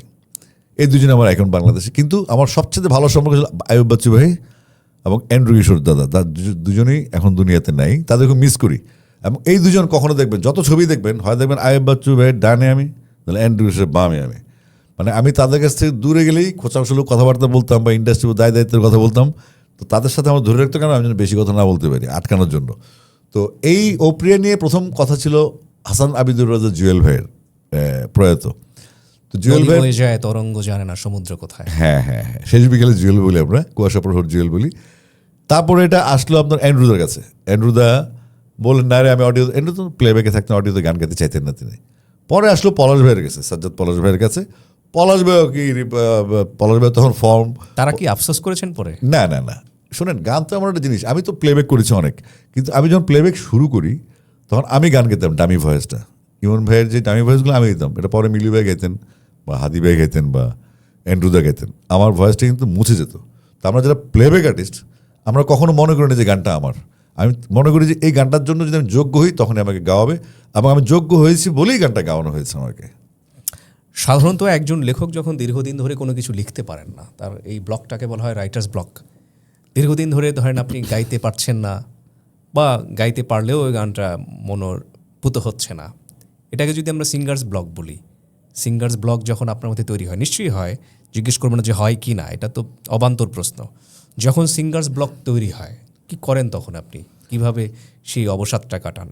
এই দুজনে আমার আইকন বাংলাদেশে। কিন্তু আমার সবচেয়ে ভালো সম্পর্ক ছিল আয়ুব বাচ্চু ভাই এবং এন্ড্রু কিশোর দাদা। দুজনেই এখন দুনিয়াতে নাই, তাদেরকে মিস করি। এবং এই দুজন কখনো দেখবেন, যত ছবি দেখবেন, হয় দেখবেন আয়ুব বাচ্চু ভাইয়ের ডানে আমি, তাহলে অ্যান্ড্রু হিসেবে বামে আমি, মানে আমি তাদের কাছ থেকে দূরে গেলেই খোঁচাখুচলো কথাবার্তা বলতাম বা ইন্ডাস্ট্রি দায় দায়িত্বের কথা বলতাম। তো তাদের সাথে আমার ধরে রাখতো কেন, আমি যেন বেশি কথা না বলতে পারি, আটকানোর জন্য। তো এই ওপ্রিয়া নিয়ে প্রথম কথা ছিল হাসান আবিদুর রাজা জুয়েল ভাইয়ের প্রয়াত। তো জুয়েল ভাই হয়ে যায় তরঙ্গ জানে না সমুদ্র কোথায়। হ্যাঁ হ্যাঁ হ্যাঁ, শেষ বিকেলে জুয়েল বলি আমরা, কুয়াশা প্রহর জুয়েল বলি। তারপরে এটা আসলো আপনার অ্যান্ড্রুদার কাছে। অ্যান্ড্রুদা বললেন না রে আমি অডিও, এন্ড্রু তো প্লেব্যাকে থাকতেন, অডিওতে গান গাইতে চাইতেন না তিনি। পরে আসলো পলাশ ভাইয়ের কাছে, সাজ্জাদ পলাশ ভাইয়ের কাছে। পলাশ ভাইও কি, পলাশ ভাই তখন ফর্ম, তারা কি আফসোস করেছেন পরে? না না না, শোনেন গান তো এমন একটা জিনিস, আমি তো প্লেব্যাক করেছি অনেক, কিন্তু আমি যখন প্লেব্যাক শুরু করি তখন আমি গান গেতাম ডামি ভয়েসটা, ইমন ভাইয়ের যে ডামি ভয়েসগুলো আমি গেতাম, এটা পরে মিলি ভাই গাইতেন বা হাদি ভাই গাইতেন বা অ্যান্ড্রুদা গাইতেন, আমার ভয়েসটা কিন্তু মুছে যেত। তো আমরা যারা প্লেব্যাক আর্টিস্ট আমরা কখনো মনে করি না যে গানটা আমার, আমি মনে করি যে এই গানটার জন্য যদি আমি যোগ্য হই তখনই আমাকে গাওয়াবে, এবং আমি যোগ্য হয়েছি বলেই গানটা গাওয়ানো হয়েছে আমাকে। সাধারণত একজন লেখক যখন দীর্ঘদিন ধরে কোনো কিছু লিখতে পারেন না, তার এই ব্লকটাকে বলা হয় রাইটার্স ব্লক। দীর্ঘদিন ধরে ধরেন আপনি গাইতে পারছেন না, বা গাইতে পারলেও ওই গানটা মনোপুত হচ্ছে না, এটাকে যদি আমরা সিঙ্গার্স ব্লক বলি। সিঙ্গার্স ব্লক যখন আপনার মধ্যে তৈরি হয়, নিশ্চয়ই হয়, জিজ্ঞেস করবো না যে হয় কি না, এটা তো অবান্তর প্রশ্ন। যখন সিঙ্গার্স ব্লক তৈরি হয় কি করেন তখন আপনি, কিভাবে সেই অবসাদটা কাটান?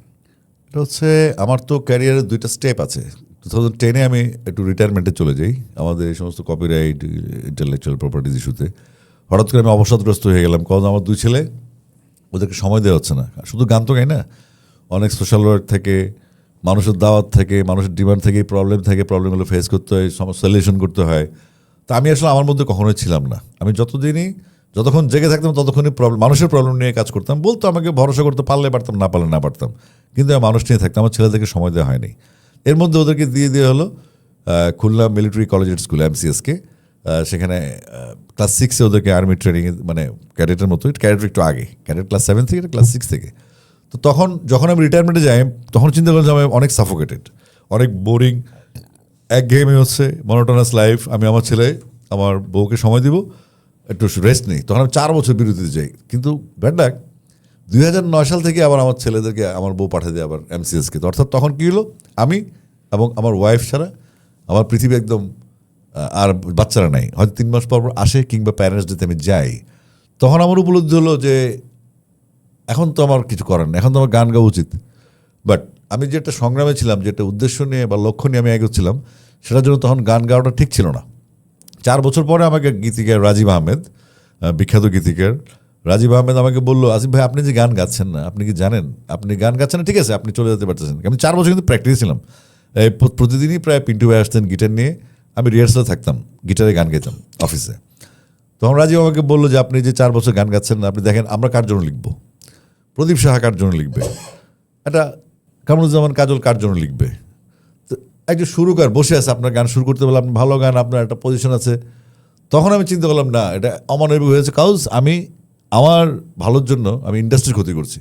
এটা হচ্ছে আমার তো ক্যারিয়ারের দুইটা স্টেপ আছে। 2010 আমি একটু রিটায়ারমেন্টে চলে যাই আমাদের এই সমস্ত কপিরাইট ইন্টেলেকচুয়াল প্রপার্টিজ ইস্যুতে। হঠাৎ করে আমি অবসাদগ্রস্ত হয়ে গেলাম, কারণ আমার দুই ছেলে, ওদেরকে সময় দেওয়া হচ্ছে না। শুধু গান তো গাই না, অনেক সোশ্যাল ওয়ার্ক থেকে, মানুষের দাওয়াত থেকে, মানুষের ডিমান্ড থেকে প্রবলেম থাকে, প্রবলেমগুলো ফেস করতে হয়, সলিউশন করতে হয়। তা আমি আসলে আমার মধ্যে কখনোই ছিলাম না। আমি যতক্ষণ জেগে থাকতাম ততক্ষণই মানুষের প্রবলেম নিয়ে কাজ করতাম, বলতো আমাকে ভরসা করতে পারলে পারতাম, না পারলে না পারতাম, কিন্তু আমি মানুষ নিয়ে থাকতাম। আমার ছেলেদেরকে সময় দেওয়া হয়নি। এর মধ্যে ওদেরকে দিয়ে দেওয়া হলো Khulna military college and school MCSকে, সেখানে ক্লাস 6-এ ওদেরকে আর্মি ট্রেনিং, মানে ক্যাডেটের মতো, ক্যাডেট একটু আগে, ক্যাডেট ক্লাস 7 থেকে, এটা ক্লাস 6 থেকে। তো তখন যখন আমি রিটায়ারমেন্টে যাই তখন চিন্তা করলাম যে আমি অনেক সাফোকেটেড, অনেক বোরিং, একঘেয়েমি হচ্ছে, মনোটোনাস লাইফ। আমি আমার ছেলে আমার বউকে সময় দিব, একটু রেস্ট নেই। তখন আমি 4 বছর বিরতিতে যাই, কিন্তু ব্যাডাক 2009 সাল থেকে আবার আমার ছেলেদেরকে আমার বউ পাঠিয়ে দেয় আবার MCSকে। তো অর্থাৎ তখন কী হলো, আমি এবং আমার ওয়াইফ ছাড়া আমার পৃথিবী একদম, আর বাচ্চারা নাই, হয়তো 3 মাস পর আসে, কিংবা প্যারেন্টস ডেতে আমি যাই। তখন আমার উপলব্ধি হলো যে এখন তো আমার কিছু করার নেই, এখন তো আমার গান গাওয়া উচিত। বাট আমি যে একটা সংগ্রামে ছিলাম, যে একটা উদ্দেশ্য নিয়ে বা লক্ষ্য নিয়ে আমি এগোচ্ছিলাম, সেটার জন্য তখন গান গাওয়াটা ঠিক ছিল না। 4 বছর পরে আমাকে গীতিকার রাজীব আহমেদ, বিখ্যাত গীতিকার রাজীব আহমেদ আমাকে বললো, আসিফ ভাই আপনি যে গান গাচ্ছেন না, আপনি কি জানেন আপনি গান গাচ্ছেন না, ঠিক আছে আপনি চলে যেতে পারতেছেন। আমি 4 বছর কিন্তু প্র্যাকটিস ছিলাম, প্রতিদিনই প্রায় পিন্টু ভাই আসতেন গিটার নিয়ে, আমি রিহার্সালে থাকতাম, গিটারে গান গাইতাম অফিসে। তখন রাজীব আমাকে বললো যে আপনি যে 4 বছর গান গাচ্ছেন না, আপনি দেখেন আমরা কার জন্য লিখবো, প্রদীপ সাহা কার জন্য লিখবে, এটা কামরুজ্জামান কাজল কার জন্য লিখবে। তো একজন সুরকার বসে আছে, আপনার গান শুরু করতে বললাম, ভালো গান, আপনার একটা পজিশন আছে। তখন আমি চিন্তা করলাম না, এটা অমানবিক হয়েছে, কাজ আমি আমার ভালোর জন্য আমি ইন্ডাস্ট্রির ক্ষতি করছি।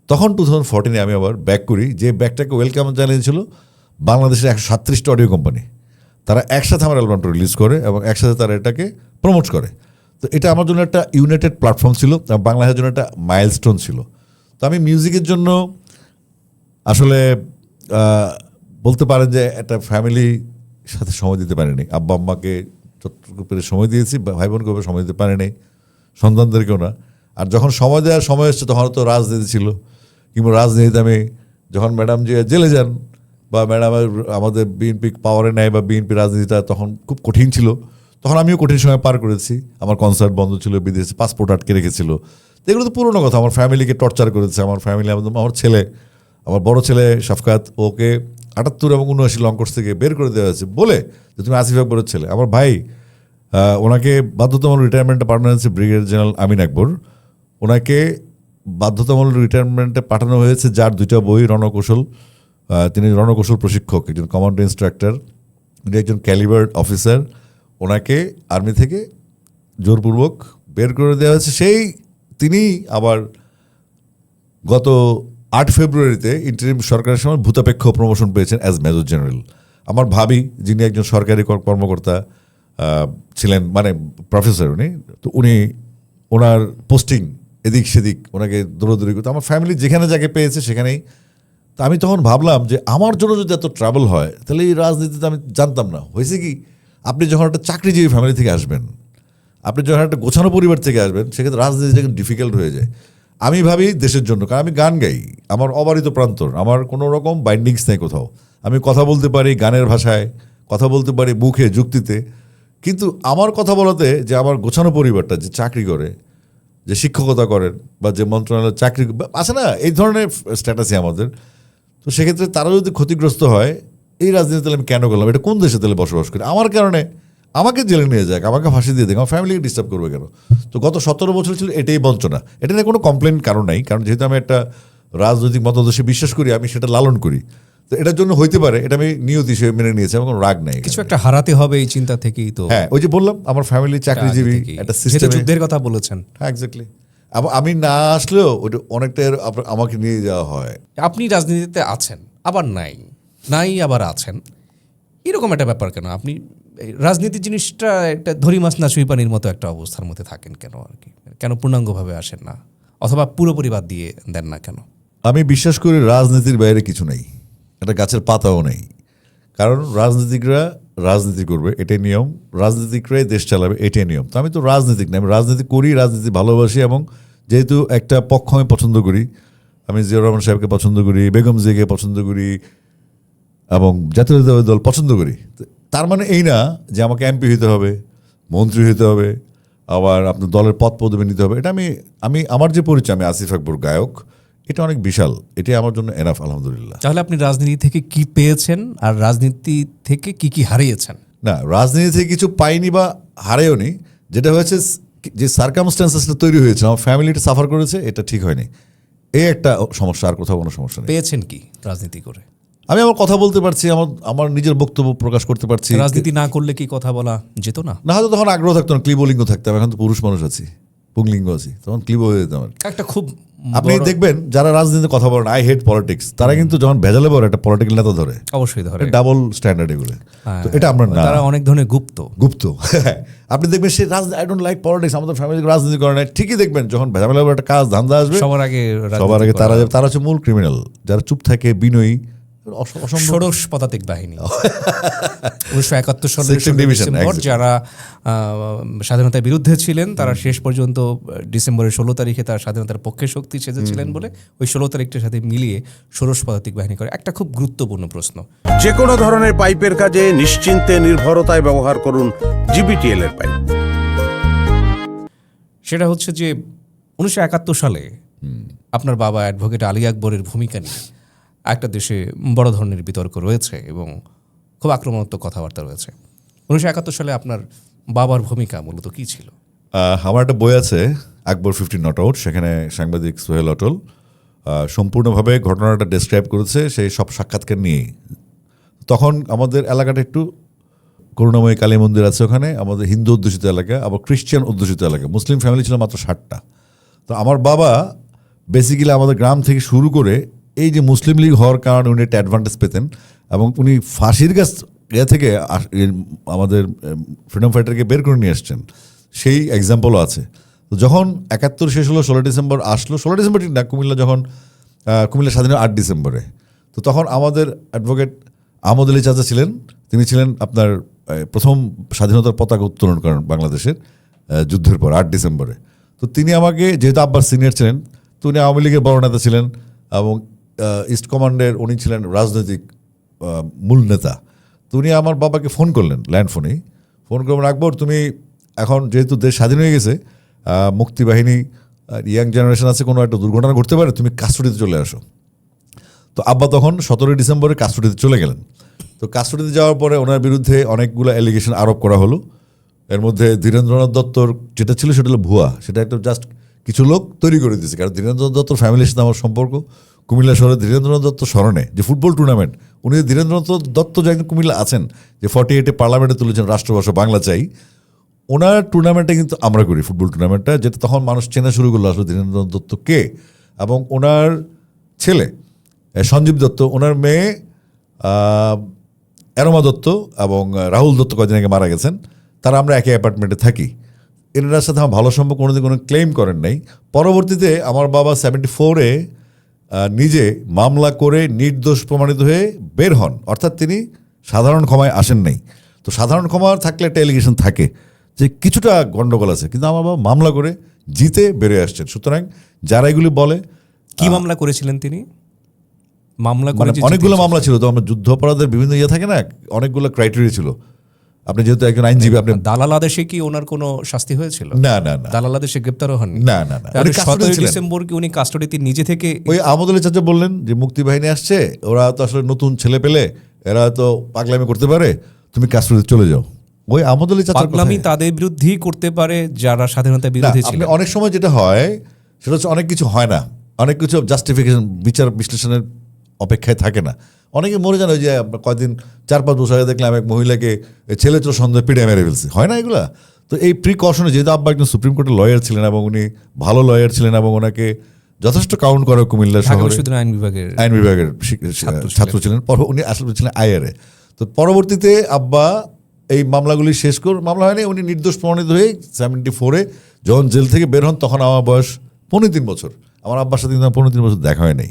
তখন 2014-এ আমি আবার ব্যাক করি, যে ব্যাকটাকে ওয়েলকাম জানিয়েছিল বাংলাদেশের 137টা অডিও কোম্পানি। তারা একসাথে আমার অ্যালবামটা রিলিজ করে এবং একসাথে তারা এটাকে প্রমোট করে। তো এটা আমার জন্য একটা ইউনাইটেড প্ল্যাটফর্ম ছিল, বাংলাদেশের জন্য একটা মাইলস্টোন ছিল। তো আমি মিউজিকের জন্য আসলে বলতে পারেন যে একটা ফ্যামিলির সাথে সময় দিতে পারিনি। আব্বা আম্মাকে যতটুকু পেরে সময় দিয়েছি, ভাই বোনকে সময় দিতে পারিনি, সন্তানদেরকেও না। আর যখন সময় দেওয়ার সময় এসছে তখন তো রাজনীতি ছিল, কিংবা রাজনীতিতে আমি যখন ম্যাডাম যে জেলে যান, বা ম্যাডাম আমাদের বিএনপি পাওয়ারে নেয়, বা বিএনপি রাজনীতিটা তখন খুব কঠিন ছিল, তখন আমিও কঠিন সময় পার করেছি। আমার কনসার্ট বন্ধ ছিল, বিদেশে পাসপোর্ট আটকে রেখেছিল। এগুলো তো পুরোনো কথা। আমার ফ্যামিলিকে টর্চার করেছে, আমার ফ্যামিলি, আমার ছেলে, আমার বড় ছেলে শাফকাত, ওকে 78 এবং 79 লং কোর্স থেকে বের করে দেওয়া হয়েছে বলে যে তুমি আসিফ আকবরের ছেলে। আমার ভাই, ওনাকে বাধ্যতামূলক রিটায়ারমেন্টে পাঠানো হয়েছে ব্রিগেডিয়ার জেনারেল আমিন আকবর, ওনাকে বাধ্যতামূলক রিটায়ারমেন্টে পাঠানো হয়েছে, যার 2টা বই রণকৌশল, তিনি রণকৌশল প্রশিক্ষক, একজন কমান্ডো ইনস্ট্রাক্টর, উনি একজন ক্যালিবার অফিসার। ওনাকে আর্মি থেকে জোরপূর্বক বের করে দেওয়া হয়েছে। তিনি আবার গত 8 ফেব্রুয়ারিতে ইন্টারিম সরকারের সময় ভূতাপেক্ষ প্রমোশন পেয়েছেন অ্যাজ মেজর জেনারেল। আমার ভাবি, যিনি একজন সরকারি কর্মকর্তা ছিলেন, মানে প্রফেসর উনি, তো ওনার পোস্টিং এদিক সেদিক, ওনাকে দৌড়দৌড়ি করতে, আমার ফ্যামিলি যেখানে যাকে পেয়েছে সেখানেই তো আমি তখন ভাবলাম যে আমার জন্য যদি এত ট্রাভেল হয় তাহলে এই রাজনীতিতে আমি জানতাম না। হয়েছে কি, আপনি যখন একটা চাকরিজীবী ফ্যামিলি থেকে আসবেন, আপনি যখন একটা গোছানো পরিবার থেকে আসবেন, সেক্ষেত্রে রাজনীতিটা কিন্তু ডিফিকাল্ট হয়ে যায়। আমি ভাবি দেশের জন্য, কারণ আমি গান গাই, আমার অবারিত প্রান্তর, আমার কোনো রকম বাইন্ডিংস নেই কোথাও। আমি কথা বলতে পারি গানের ভাষায়, কথা বলতে পারি মুখে যুক্তিতে, কিন্তু আমার কথা বলাতে যে আমার গোছানো পরিবারটা যে চাকরি করে, যে শিক্ষকতা করেন বা যে মন্ত্রণালয়ের চাকরি আছে না, এই ধরনের স্ট্যাটাসই আমাদের। তো সেক্ষেত্রে তারা যদি ক্ষতিগ্রস্ত হয়, এই রাজনীতি তাহলে আমি কেন করলাম, এটা কোন দেশে তাহলে বসবাস করি, আমার কারণে আমাকে জেলে নিয়ে যাক, আমাকে ফাঁসি দিয়ে দেখ, আমার ফ্যামিলিকে ডিস্টার্ব করবে কেন। তো গত 17 বছর ছিল এটাই বঞ্চনা। এটা নিয়ে কোনো কমপ্লেন কারণ নাই, কারণ যেহেতু আমি একটা রাজনৈতিক মতাদর্শে বিশ্বাস করি, আমি সেটা লালন করি। তো এটার জন্য হইতে পারে, এটা আমি নিয়তি হিসেবে মেনে নিয়েছি, আমার কোনো রাগ নাই। কিছু একটা হারাতে হবে এই চিন্তা থেকেই তো। হ্যাঁ, ওই যে বললাম আমার ফ্যামিলি চাকরিজীবী, একটা সিস্টেম, যুদ্ধের কথা বলেছেন। হ্যাঁ এক্স্যাক্টলি। আমি না আসলেও ওটা অনেকটা আমাকে নিয়ে যাওয়া হয়। আপনি রাজনীতিতে আছেন, আবার নাই আবার আছেন, এরকম একটা ব্যাপার কেন? আপনি এই রাজনীতি জিনিসটা একটা ধরি মাছ না ছুঁই পানির মতো একটা অবস্থার মধ্যে থাকেন কেন আর কি? কেন পূর্ণাঙ্গভাবে আসেন না, অথবা পুরোপুরি বাদ দিয়ে দেন না কেন? আমি বিশ্বাস করি রাজনীতির বাইরে কিছু নেই, একটা গাছের পাতাও নেই। কারণ রাজনীতিকরা রাজনীতি করবে, এটাই নিয়ম, রাজনীতিকরাই দেশ চালাবে, এটাই নিয়ম। তো আমি তো রাজনীতিক না, আমি রাজনীতি করি, রাজনীতি ভালোবাসি, এবং যেহেতু একটা পক্ষ আমি পছন্দ করি, আমি জিয়াউর রহমান সাহেবকে পছন্দ করি, বেগম জিয়াকে পছন্দ করি, এবং জাতীয় দল পছন্দ করি। তার মানে এই না যে আমাকে এমপি হতে হবে, মন্ত্রী হতে হবে, আবার আপনার দলের পদ পদবি নিতে হবে। এটা আমি আমার যে পরিচয়, আমি আসিফ আকবর গায়ক, এটা অনেক বিশাল, এটাই আমার জন্য এনাফ আলহামদুলিল্লাহ। তাহলে আপনি রাজনীতি থেকে কি পেয়েছেন আর রাজনীতি থেকে কি হারিয়েছেন? না, রাজনীতি থেকে কিছু পাইনি বা হারেওনি, যেটা হয়েছে যে সার্কামস্ট্যান্সেসটা তৈরি হয়েছে, আমার ফ্যামিলিটা সাফার করেছে, এটা ঠিক হয়নি, এই একটা সমস্যা, আর কোথাও কোনো সমস্যা নেই। পেয়েছেন কি রাজনীতি করে? আমি আমার কথা বলতে পারছি, আমার নিজের বক্তব্য প্রকাশ করতে পারছি। রাজনীতি না করলে কি কথা বলা যেত না? না হয়তো তখন আগ্রহ থাকতো না, ক্লিবলিঙ্গ থাকতাম, এখন তো পুরুষ মানুষ আছি, পুংলিঙ্গ আছি, তখন ক্লিব হয়ে যেতাম আর কি। একটা খুব আপনি দেখবেন যারা রাজনীতিতে কথা বলেন, আই হেট পলিটিক্স, তারা কিন্তু যখন ভেজালে পড়ে একটা পলিটিক্যাল নেতা ধরে, অবশ্যই ধরে, ডাবল স্ট্যান্ডার্ড এগুলো। তো এটা আমরা না, তারা অনেক ধরনের গুপ্ত। আপনি দেখবেন সে রাজনীতি, আই ডোন্ট লাইক পলিটিক্স, আমাদের ফ্যামিলি রাজনীতি করে না, ঠিকই দেখবেন যখন ভেজালে একটা কাজ ধান্দা আসবে, সবার আগে তারা হচ্ছে মূল ক্রিমিনাল, যারা চুপ থাকে, বিনয়ী, ষোড়শ পদাতিক বাহিনী 1971 সালের Section Division, ডিসেম্বর যারা স্বাধীনতার বিরুদ্ধে ছিলেন, তারা শেষ পর্যন্ত ডিসেম্বরের 16 তারিখে তারা স্বাধীনতার পক্ষে শক্তি সেজেছিলেন বলে ওই 16 তারিখটার সাথে মিলিয়ে ষোড়শ পদাতিক বাহিনী করে। একটা খুব গুরুত্বপূর্ণ প্রশ্ন, যে কোনো ধরনের পাইপের কাজে নিশ্চিন্তে নির্ভরতায় ব্যবহার করুন জিবিটিএল এর পাইপ। সেটা হচ্ছে যে 1971 সালে আপনার বাবা অ্যাডভোকেট আলী আকবরের ভূমিকা নিয়ে একটা দেশে বড় ধরনের বিতর্ক রয়েছে এবং খুব আক্রমণাত্মক কথাবার্তা রয়েছে। 1971 সালে আপনার বাবার ভূমিকা মূলত কী ছিল? আমার একটা বই আছে, আকবর 15 নট আউট, সেখানে সাংবাদিক সোহেল অটল সম্পূর্ণভাবে ঘটনাটা ডেসক্রাইব করেছে, সেই সব সাক্ষাৎকার নিয়ে। তখন আমাদের এলাকাটা একটু করুণাময়ী কালী মন্দির আছে ওখানে, আমাদের হিন্দু অধ্যুষিত এলাকা, আবার খ্রিস্টান অধ্যুষিত এলাকা, মুসলিম ফ্যামিলি ছিল মাত্র 60টা। তো আমার বাবা বেসিক্যালি আমাদের গ্রাম থেকে শুরু করে এই যে মুসলিম লীগ হওয়ার কারণে উনি একটা অ্যাডভান্টেজ পেতেন, এবং উনি ফাঁসির গাছ থেকে আমাদের ফ্রিডম ফাইটারকে বের করে নিয়ে এসছেন, সেই এক্সাম্পলও আছে। তো যখন 71 শেষ হলো, 16 ডিসেম্বর আসলো, 16 ডিসেম্বর ঠিক না, কুমিল্লা স্বাধীন 8 ডিসেম্বরে। তো তখন আমাদের অ্যাডভোকেট আহমদ আলী চাচা ছিলেন, তিনি ছিলেন আপনার প্রথম স্বাধীনতার পতাকা উত্তোলন করেন বাংলাদেশের যুদ্ধের পর 8 ডিসেম্বরে। তো তিনি আমাকে, যেহেতু আব্বার সিনিয়র ছিলেন, তো উনি আওয়ামী লীগের বড় নেতা ছিলেন, এবং ইস্ট কমান্ডের উনি ছিলেন রাজনৈতিক মূল নেতা। তো উনি আমার বাবাকে ফোন করলেন, ল্যান্ড ফোনেই ফোন করবেন, আকবর তুমি এখন যেহেতু দেশ স্বাধীন হয়ে গেছে, মুক্তিবাহিনী ইয়াং জেনারেশন আছে, কোনো একটা দুর্ঘটনা ঘটতে পারে, তুমি কাস্টডিতে চলে আসো। তো আব্বা তখন 17 ডিসেম্বরে কাস্টডিতে চলে গেলেন। তো কাস্টডিতে যাওয়ার পরে ওনার বিরুদ্ধে অনেকগুলো অ্যালিগেশন আরোপ করা হলো। এর মধ্যে ধীরেন্দ্রনাথ দত্তর যেটা ছিল সেটা হলো ভুয়া, সেটা একটা জাস্ট কিছু লোক তৈরি করে দিয়েছে। কারণ ধীরেন্দ্রনাথ দত্তর ফ্যামিলির সাথে আমার সম্পর্ক, কুমিল্লা শহরে ধীরেন্দ্রনাথ দত্ত স্মরণে যে ফুটবল টুর্নামেন্ট, উনি ধীরেন্দ্রনাথ দত্ত যে একজন কুমিল্লা আছেন, যে 48-এ পার্লামেন্টে তুলেছেন রাষ্ট্রভাষা বাংলা চাই, ওনার টুর্নামেন্টটা কিন্তু আমরা করি, ফুটবল টুর্নামেন্টটা, যেটা তখন মানুষ চেনা শুরু করলো আসলে ধীরেন্দ্রনাথ দত্ত কে। এবং ওনার ছেলে সঞ্জীব দত্ত, ওনার মেয়ে অ্যারোমা দত্ত এবং রাহুল দত্ত কদিন আগে মারা গেছেন, তারা আমরা একই অ্যাপার্টমেন্টে থাকি। এনার সাথে আমার ভালো সম্পর্ক কোনোদিন কোনো ক্লেম করেন নাই। পরবর্তীতে আমার বাবা 74-এ নিজে মামলা করে নির্দোষ প্রমাণিত হয়ে বের হন, অর্থাৎ তিনি সাধারণ ক্ষমায় আসেন নাই। তো সাধারণ ক্ষমা থাকলে একটা এলিগেশন থাকে যে কিছুটা গন্ডগোল আছে, কিন্তু আমার বাবা মামলা করে জিতে বেরিয়ে আসছেন। সুতরাং যারা এগুলি বলে, কি মামলা করেছিলেন তিনি? মামলা করে মানে অনেকগুলো মামলা ছিল, তো আমরা যুদ্ধ অপরাধের বিভিন্ন ইয়ে থাকে না, অনেকগুলো ক্রাইটেরিয়া ছিল। আপনি যেহেতু একজন আইনজীবী, আপনি দালাল আদেশে কি ওনার কোনো শাস্তি হয়েছিল? না না না দালাল আদেশে গ্রেপ্তারও হননি? না না না, তাহলে উনি custody 17 ছিলেন। ডিসেম্বর কি উনি কাস্টডিতে নিজে থেকে? ওই আমদুল্লাহ চাচা বললেন যে মুক্তিবাহিনী আসছে, ওরা তো আসলে নতুন ছেলে পেলে, এরা তো পাগলামি করতে পারে, তুমি কাস্টডিতে চলে যাও। ওই আমদুল্লাহ চাচার পাগলামি তাদের বিরুদ্ধেই করতে পারে যারা স্বাধীনতা বিরোধী ছিল। আপনি অনেক সময় যেটা হয় সেটা হচ্ছে অনেক কিছু হয় না, অনেক কিছু জাস্টিফিকেশন বিচার বিশ্লেষণের অপেক্ষায় থাকে না। অনেকে মরে যান, ওই যে কয়েকদিন 4-5 বছর আগে দেখলাম এক মহিলাকে ছেলে চোর সন্দেহে পিড়ে মেরে ফেলছে, হয় না এগুলা? তো এই প্রিকশনে, যেহেতু আব্বা একজন সুপ্রিম কোর্টের লয়ার ছিলেন এবং উনি ভালো লয়ার ছিলেন এবং ওনাকে যথেষ্ট কাউন্ট করে কুমিল্লা ঢাকা শহরে বিশ্ববিদ্যালয় আইন বিভাগের ছাত্র ছিলেন, উনি আসলে ছিলেন আইআরএ। তো পরবর্তীতে আব্বা এই মামলাগুলি শেষ করে, মামলা হয়নি, উনি নির্দোষ প্রমাণিত হয়ে 74-এ যখন জেল থেকে বের হন, তখন আমার বয়স 15 বছর। আমার আব্বার সাথে কিন্তু 15 বছর দেখা হয় নাই,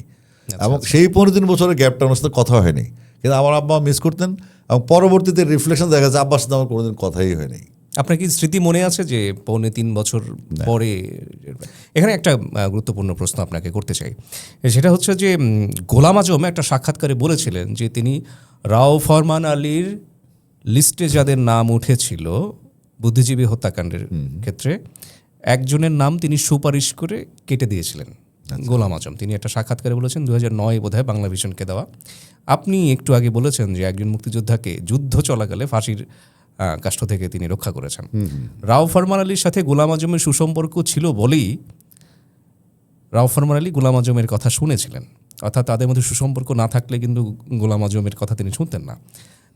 এবং সেই 15 বছরের গ্যাপটা ওনার সাথে কথা হয়নি, কিন্তু আমার আব্বা মিস করতেন। এবং পরবর্তীতে রিফ্লেকশন দেখা যাচ্ছে আব্বার সাথে আমার কোনোদিন কথাই হয়নি। আপনার কি স্মৃতি মনে আছে যে 3.25 বছর পরে? এখানে একটা গুরুত্বপূর্ণ প্রশ্ন আপনাকে করতে চাই, সেটা হচ্ছে যে গোলাম আজম একটা সাক্ষাৎকারে বলেছিলেন যে তিনি রাও ফরমান আলীর লিস্টে যাদের নাম উঠেছিল বুদ্ধিজীবী হত্যাকাণ্ডের ক্ষেত্রে, একজনের নাম তিনি সুপারিশ করে কেটে দিয়েছিলেন। গোলাম আজম তিনি একটা সাক্ষাৎকারে বলেছেন, 2009 বোধহয় বাংলা ভিশনকে দেওয়া। আপনি একটু আগে বলেছেন যে একজন মুক্তিযোদ্ধাকে যুদ্ধ চলাকালে ফাঁসির কাষ্ঠ থেকে তিনি রক্ষা করেছেন। রাও ফরমান আলীর সাথে গোলাম আজমের সুসম্পর্ক ছিল বলেই রাও ফরমান আলী গোলাম আজমের কথা শুনেছিলেন, অর্থাৎ তাদের মধ্যে সুসম্পর্ক না থাকলে কিন্তু গোলাম আজমের কথা তিনি শুনতেন না।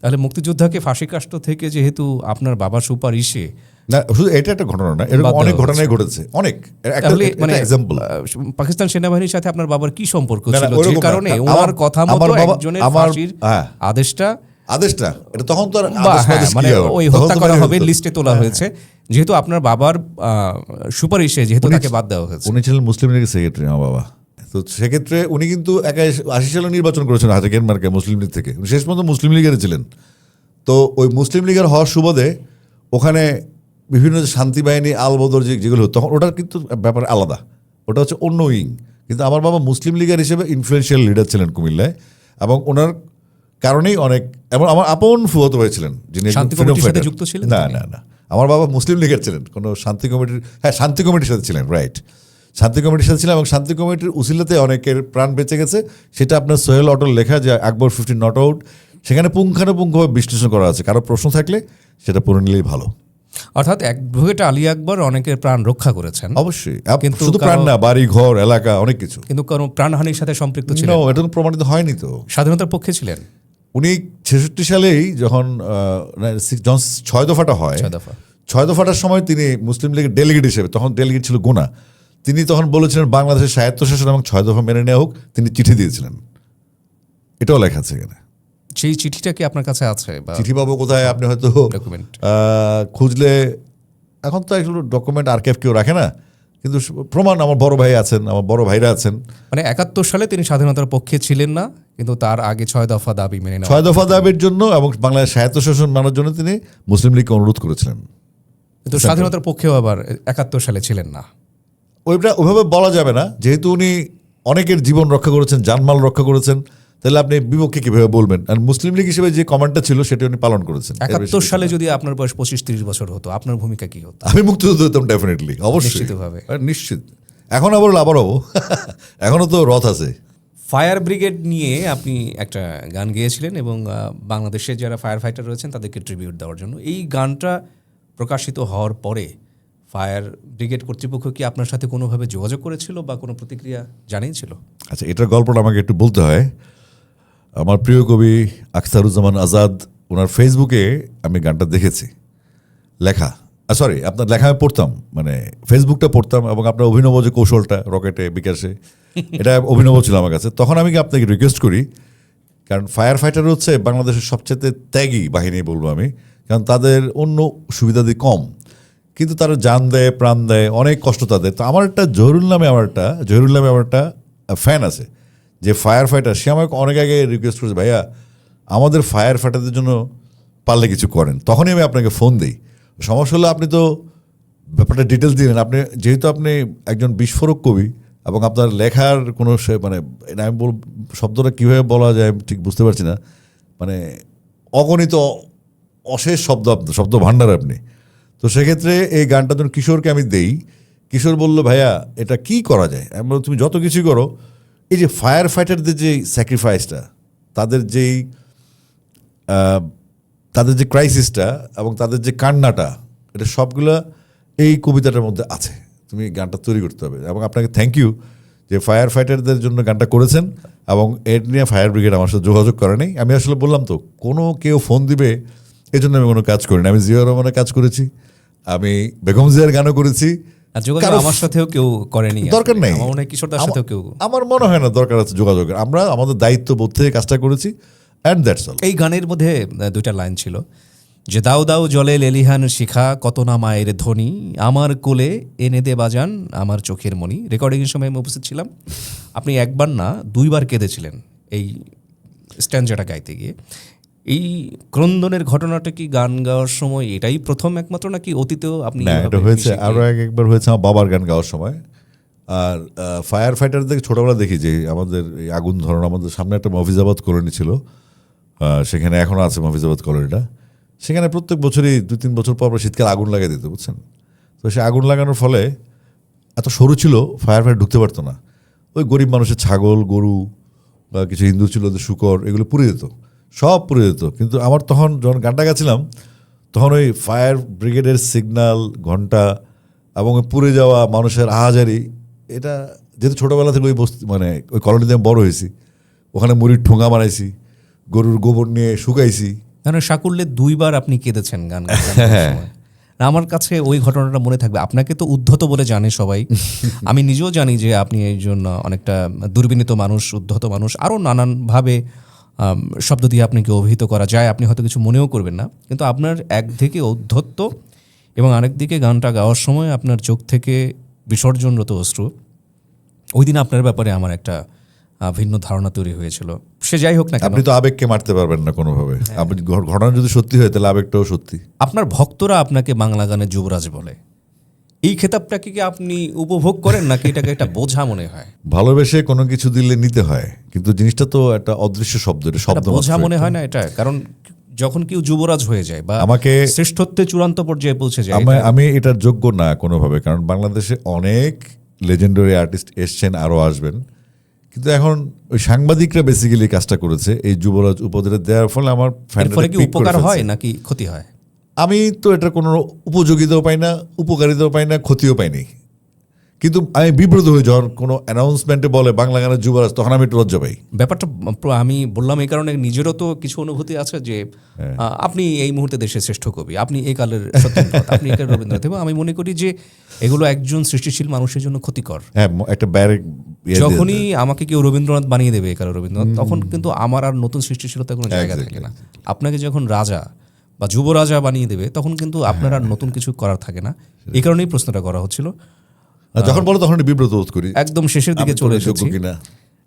তাহলে মুক্তিযোদ্ধাকে ফাঁসি কাষ্ঠ থেকে যেহেতু আপনার বাবার সুপারিশে, না শুধু এটা একটা ঘটনা না, এরকম অনেক ঘটনাই ঘটেছে, অনেক। তাহলে মানে এক্সাম্পল, পাকিস্তান সেনাবাহিনীর সাথে আপনার বাবার কি সম্পর্ক না, ছিল ওরকম যে না। কারণে আমার- ওনার কথা মতো আমার বাবা- একজনের আমার- ফাঁসির হ্যাঁ। আদেশটা এটা তখন তো আর বা আদেশ হ্যাঁ, মাদেশ মানে কি হবে? ওই তখন হত্যা তো করা মেনে হবে ফেলতো। লিস্টে তোলা হয়েছে, যেহেতু আপনার বাবার সুপারিশে যেহেতু তাকে বাদ দেওয়া হয়েছে। উনি ছিলেন মুসলিম লীগের সেক্রেটারি, আমার বাবা। তো সেক্ষেত্রে উনি কিন্তু 80 সালে নির্বাচন করেছেন হাজাকের মার্কে মুসলিম লীগ থেকে, উনি শেষ পর্যন্ত মুসলিম লীগের ছিলেন। তো ওই মুসলিম লীগের হওয়ার সুবাদে ওখানে বিভিন্ন যে শান্তি বাহিনী আলবদর যেগুলো হতো, তখন ওটার কিন্তু ব্যাপার আলাদা, ওটা হচ্ছে অন্য উইং। কিন্তু আমার বাবা মুসলিম লীগের হিসেবে ইনফ্লুয়েন্সিয়াল লিডার ছিলেন কুমিল্লায়, এবং ওনার কারণেই অনেক, এবং আমার আপন ফুফাতো ভাই ছিলেন যিনি শান্তি freedom কমিটির সাথে fighter। যুক্ত ছিলেন না তিনি? না না, আমার বাবা মুসলিম লীগের ছিলেন, কোনো শান্তি কমিটির, হ্যাঁ শান্তি কমিটির সাথে ছিলেন, রাইট, শান্তি কমিটির সাথে ছিলেন। এবং শান্তি কমিটির উসিলাতে অনেকের প্রাণ বেঁচে গেছে, সেটা আপনার সোহেল অটল লেখা যে আকবর 15 নট আউট, সেখানে পুঙ্খানুপুঙ্খভাবে বিশ্লেষণ করা আছে। কারো প্রশ্ন থাকলে সেটা পড়ে নিলেই ভালো। অর্থাৎ অ্যাডভোকেট আলী আকবর অনেকের প্রাণ রক্ষা করেছেন, অবশ্যই, কিন্তু শুধু প্রাণ না, বাড়ি ঘর এলাকা অনেক কিছু। কিন্তু কোনো প্রাণহানির সাথে সম্পৃক্ত ছিলেন No, এটা তো প্রমাণিত হয়নি। তো স্বাধীনতার পক্ষে ছিলেন। উনি 66 সালেই যখন 6 দফাটা হয়, 6 দফা 6 দফাটার সময় তিনি মুসলিম লীগের ডেলিগেট হিসেবে, তখন ডেলিগেট ছিল গোনা, তিনি তখন বলেছিলেন বাংলাদেশের স্বায়ত্তশাসন এবং 6 দফা মেনে নেওয়া হোক, তিনি চিঠি দিয়েছিলেন। এটাও লেখা আছে এখানে। সেই চিঠিটা কি আপনার কাছে আছে বা চিঠি পাবো কোথায়? আপনি হয়তো ডকুমেন্ট? খুঁজলে, এখন তো এগুলো ডকুমেন্ট আর্কাইভ কেউ রাখে না, কিন্তু প্রমাণ আমার বড় ভাই আছেন, আমার বড় ভাইরা আছেন। মানে 71 সালে তিনি স্বাধীনতার পক্ষে ছিলেন না, কিন্তু তার আগে 6 দফা দাবি মেনে নেওয়া। 6 দফা দাবির জন্য এবং বাংলাদেশ স্বায়ত্তশাসন মানার জন্য তিনি মুসলিম লীগকে অনুরোধ করেছিলেন। কিন্তু স্বাধীনতার পক্ষেও আবার 71 সালে ছিলেন না। ওইটা ওইভাবে বলা যাবে না, যেহেতু উনি অনেকের জীবন রক্ষা করেছেন, জানমাল রক্ষা করেছেন, তাহলে আপনি বিপক্ষে কিভাবে বলবেন? আর মুসলিম লীগ হিসেবে যে কমান্ডটা ছিল সেটা উনি পালন করেছেন। 71 সালে যদি আপনার বয়স 25-30 বছর হতো, আপনার ভূমিকা কি হতো? আমি মুক্তিযুদ্ধ হতাম ডেফিনেটলি, অবশ্যই, নিশ্চিতভাবে। নিশ্চিত। এখন আবার হবো, এখনো তো রথ আছে। ফায়ার ব্রিগেড নিয়ে আপনি একটা গান গেয়েছিলেন এবং বাংলাদেশে যারা ফায়ার ফাইটার রয়েছেন তাদেরকে ট্রিবিউট দেওয়ার জন্য। এই গানটা প্রকাশিত হওয়ার পরে ফায়ার ব্রিগেড কর্তৃপক্ষ কি আপনার সাথে কোনোভাবে যোগাযোগ করেছিল বা কোনো প্রতিক্রিয়া জানিয়েছিল? আচ্ছা, এটার গল্পটা আমাকে একটু বলতে হয়। আমার প্রিয় কবি আখতারুজ্জামান আজাদ, ওনার ফেসবুকে আমি গানটা দেখেছি লেখা, সরি আপনার লেখা আমি পড়তাম, মানে ফেসবুকটা পড়তাম, এবং আপনার অভিনব যে কৌশলটা রকেটে বিকাশে, এটা অভিনব ছিল আমার কাছে। তখন আমি কি আপনাকে রিকোয়েস্ট করি, কারণ ফায়ার ফাইটার হচ্ছে বাংলাদেশের সবচেয়ে ত্যাগী বাহিনী বলবো আমি, কারণ তাদের অন্য সুবিধাদি কম, কিন্তু তারা জান দেয়, প্রাণ দেয়, অনেক কষ্ট তাদের। তো আমার একটা জহিরুল নামে আমার একটা ফ্যান আছে, যে ফায়ার ফাইটার, সে আমাকে অনেক আগে রিকোয়েস্ট করেছে, ভাইয়া আমাদের ফায়ার ফাইটারদের জন্য পারলে কিছু করেন। তখনই আমি আপনাকে ফোন দিই। সমস্যা হলো আপনি তো ব্যাপারটা ডিটেলস দিলেন, আপনি যেহেতু আপনি একজন বিস্ফোরক কবি এবং আপনার লেখার কোনো মানে আমি শব্দটা কীভাবে বলা যায় ঠিক বুঝতে পারছি না, মানে অগণিত অশেষ শব্দ ভাণ্ডার আপনি। তো সেক্ষেত্রে এই গানটা যখন কিশোরকে আমি দেই, কিশোর বলল ভাইয়া এটা কি করা যায়। আমি বললাম তুমি যত কিছুই করো, এই যে ফায়ার ফাইটারদের যে স্যাক্রিফাইসটা, তাদের যে ক্রাইসিসটা এবং তাদের যে কান্নাটা, এটা সবগুলো এই কবিতাটার মধ্যে আছে। তুমি গানটা তৈরি করতে হবে এবং আপনাকে থ্যাংক ইউ যে ফায়ার ফাইটারদের জন্য গানটা করেছেন এবং এর নিয়ে ফায়ার ব্রিগেড আমার সাথে যোগাযোগ করে নেই। আমি আসলে বললাম তো কেউ ফোন দিবে এই জন্য আমি কোনো কাজ করিনি। আমি জিয়া রহমানের কাজ করেছি, আমি বেগম জিয়ার গানও করেছি, আর যোগাযোগ আমার সাথেও কেউ করেনি, দরকার নেই। আমার মনে হয় কিশোরদার সাথেও কেউ, আমার মনে হয় না দরকার আছে যোগাযোগের। আমরা আমাদের দায়িত্ববোধ থেকে কাজটা করেছি অ্যান্ড দ্যাটস অল। এই গানের মধ্যে দুইটা লাইন ছিল যে দাও দাও জলে লেলিহান শিখা কত না মায়ের ধ্বনি আমার কোলে এনে দে বাজান আমার চোখের মণি। রেকর্ডিংয়ের সময় আমি উপস্থিত ছিলাম, আপনি একবার না দুইবার কেঁদেছিলেন এই স্ট্যান্ডাটা গাইতে গিয়ে। এই ক্রন্দনের ঘটনাটা কি গান গাওয়ার সময় এটাই প্রথম একমাত্র, নাকি অতীতেও আপনি? না, এটা হয়েছে আরও একবার হয়েছে আমার বাবার গান গাওয়ার সময়। আর ফায়ার ফাইটারদের ছোটোবেলা দেখি যে আমাদের এই আগুন ধরানো, আমাদের সামনে একটা মফিজাবাদ কলোনি ছিল, সেখানে এখনও আছে মফিজাবাদ কলোনিটা। সেখানে প্রত্যেক বছরই 2-3 বছর পর শীতকালে আগুন লাগিয়ে দিত, বুঝছেন। তো সে আগুন লাগানোর ফলে এত সরু ছিল ফায়ার ফাইটার ঢুকতে পারতো না। ওই গরিব মানুষের ছাগল গরু বা কিছু হিন্দু ছিল ওদের শূকর, এগুলো পুড়ে যেত, সব পুড়ে যেত। কিন্তু আমার তখন যখন গানটা গাছিলাম তখন ওই ফায়ার ব্রিগেডের সিগন্যাল ঘন্টা এবং ওই পুড়ে যাওয়া মানুষের আহাজারি, এটা যেহেতু ছোটোবেলা থেকে ওই মানে ওই কলোনিতে আমি বড় হয়েছি, ওখানে মুড়ির ঠোঙা বানাইছি, গরুর গোবর নিয়ে শুকাইছি। মানে সাকুল্যে দুইবার আপনি কেঁদেছেন গান গাওয়ার সময়। না, আমার কাছে ওই ঘটনাটা মনে থাকবে। আপনাকে তো উদ্ধত বলে জানে সবাই, আমি নিজেও জানি যে আপনি এই জন্য অনেকটা দুর্বিনীত মানুষ, উদ্ধত মানুষ, আরও নানানভাবে শব্দ দিয়ে আপনাকে অভিহিত করা যায়, আপনি হয়তো কিছু মনেও করবেন না। কিন্তু আপনার একদিকে ঔদ্ধত্য এবং আরেকদিকে গানটা গাওয়ার সময় আপনার চোখ থেকে বিসর্জনরত অশ্রু, ওই দিন আপনার ব্যাপারে আমার একটা ভিন্ন ধারণা তৈরি হয়েছিল। সে যাই হোক না কেন, আপনি তো আবেগকে মারতে পারবেন না কোনোভাবে। আপনি ঘটনা যদি সত্যি হয় তাহলে আবেগটাও সত্যি। আপনার ভক্তরা আপনাকে বাংলা গানের যুবরাজ বলে, এই খেতাবটাকে কি আপনি উপভোগ করেন নাকি এটাকে একটা বোঝা মনে হয়? ভালোবেসে কোনো কিছু দিলে নিতে হয়, কিন্তু জিনিসটা তো একটা অদৃশ্য শব্দ, এটা শব্দ বোঝা মনে হয় না এটা? কারণ যখন কেউ যুবরাজ হয়ে যায় বা আমাকে শ্রেষ্ঠত্বে চূড়ান্ত পর্যায়ে পৌঁছে যায়, আমি এটার যোগ্য না কোনোভাবে। কারণ বাংলাদেশে অনেক লেজেন্ডারি আর্টিস্ট এসছেন, আরও আসবেন, কিন্তু এখন ওই সাংবাদিকরা বেসিক্যালি কাজটা করেছে এই যুবরাজ উপাধিটা দেওয়ার ফলে আমার এর ফলে কি উপকার হয় নাকি ক্ষতি হয়? আমি তো এটার কোনো উপযোগিতাও পাই না, উপকারিতাও পাই না, ক্ষতিও পাইনি। কিন্তু আমি বিব্রত হই যখন কোনো অ্যানাউন্সমেন্টে বলে বাংলা গানের যুবরাজ, তখন আমি একটু লজ্জা পাই। ব্যাপারটা আমি বললাম এই কারণে, নিজেরও তো কিছু অনুভূতি আছে যে আপনি এই মুহূর্তে দেশের শ্রেষ্ঠ কবি, আপনি এই কালের সত্যেন্দ্রনাথ, আপনি এই কালের রবীন্দ্রনাথ, এবং আমি মনে করি যে এগুলো একজন সৃষ্টিশীল মানুষের জন্য ক্ষতিকর। হ্যাঁ, একটা যখনই আমাকে কেউ রবীন্দ্রনাথ বানিয়ে দেবে এই কালের রবীন্দ্রনাথ, তখন কিন্তু আমার আর নতুন সৃষ্টিশীলতার কোনো জায়গা থাকে না। আপনাকে যখন রাজা বা যুবরাজা বানিয়ে দেবে তখন কিন্তু আপনার আর নতুন কিছু করার থাকে না। এই কারণেই প্রশ্নটা করা হচ্ছিল। যখন বলো তখন বিব্রত বোধ করি। একদম শেষের দিকে চলে এসেছি।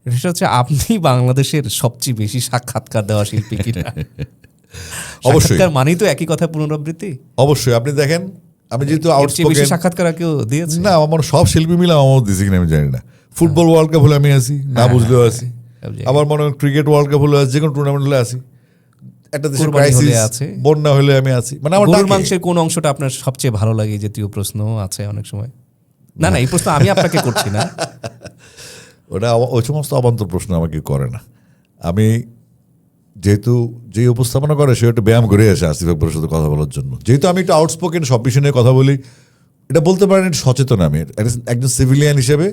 সেটা হচ্ছে আপনি বাংলাদেশের সবচেয়ে বেশি সাক্ষাৎকার দেওয়া শিল্পী কিনা? অবশ্যই, মানেই তো একই কথা পুনরাবৃত্তি। অবশ্যই আপনি দেখেন, আমি যেহেতু বেশি সাক্ষাৎকার কেউ দিয়েছে না, আমার সব শিল্পী মিলে আমার দিয়েছি কিনা আমি জানি না। ফুটবল ওয়ার্ল্ড কাপ হলে আমি আসি, না বুঝলেও আসি। আবার মনে হয় ক্রিকেট ওয়ার্ল্ড কাপ হলে আসি, যে কোনো টুর্নামেন্ট হলে আসি, একটা দেশের ক্রাইসিস বন্যা হলে আমি আছি। মানে আমার গরুর মাংসের কোন অংশটা আপনার সবচেয়ে ভালো লাগে? জাতীয় প্রশ্ন আছে অনেক সময়। না এই প্রশ্ন আমি আপনাকে করছি না, ওটা ওই সমস্ত অবান্তর প্রশ্ন আমাকে করে না। আমি যেহেতু যে উপস্থাপনা করে সে একটু ব্যায়াম করে আসে আসিফ আকবরের সাথে কথা বলার জন্য, যেহেতু আমি একটু আউটস্পোকেন, সব বিষয় নিয়ে কথা বলি, এটা বলতে পারেন এটা সচেতন। আমি একজন সিভিলিয়ান হিসেবে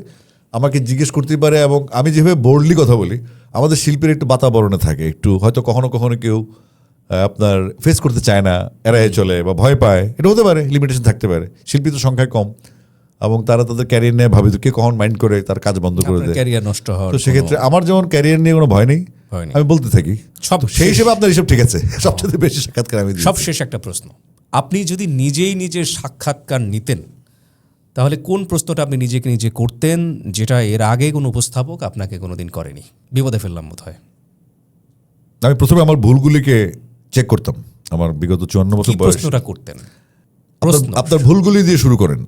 আমাকে জিজ্ঞেস করতেই পারে, এবং আমি যেভাবে বোল্ডলি কথা বলি, আমাদের শিল্পীর একটু বাতাবরণে থাকে, একটু হয়তো কখনো কখনো কেউ আপনার ফেস করতে চায় না, এড়ায় চলে বা ভয় পায়, এটা হতে পারে, লিমিটেশন থাকতে পারে। শিল্পী তো সংখ্যায় কম এবং তারা তাদের ক্যারিয়ার নিয়ে ভাবে, কে কখন মাইন্ড করে তার কাজ বন্ধ করে দেয়, ক্যারিয়ার নষ্ট হয়। তো সেক্ষেত্রে আমার যেমন ক্যারিয়ার নিয়ে কোনো ভয় নেই, আমি বলতে থাকি সব। সেই হিসেবে আপনার হিসাব ঠিক আছে, সবচেয়ে বেশি সাক্ষাৎকার আমি দিই। সব শেষ একটা প্রশ্ন, আপনি যদি নিজেই নিজের সাক্ষাৎকার নিতেন তাহলে কোন প্রশ্নটা আপনি নিজেকে নিজে করতেন যেটা এর আগে কোনো উপস্থাপক আপনাকে কোনোদিন করেনি? বিপদে ফেললাম বোধ হয়। আমি প্রথমে আমার ভুলগুলিকে চেক করতাম। আমার বিগত 54 বছর কি বয়স। প্রশ্নটা করতেন? প্রশ্ন আপনার ভুলগুলি দিয়ে শুরু করেন।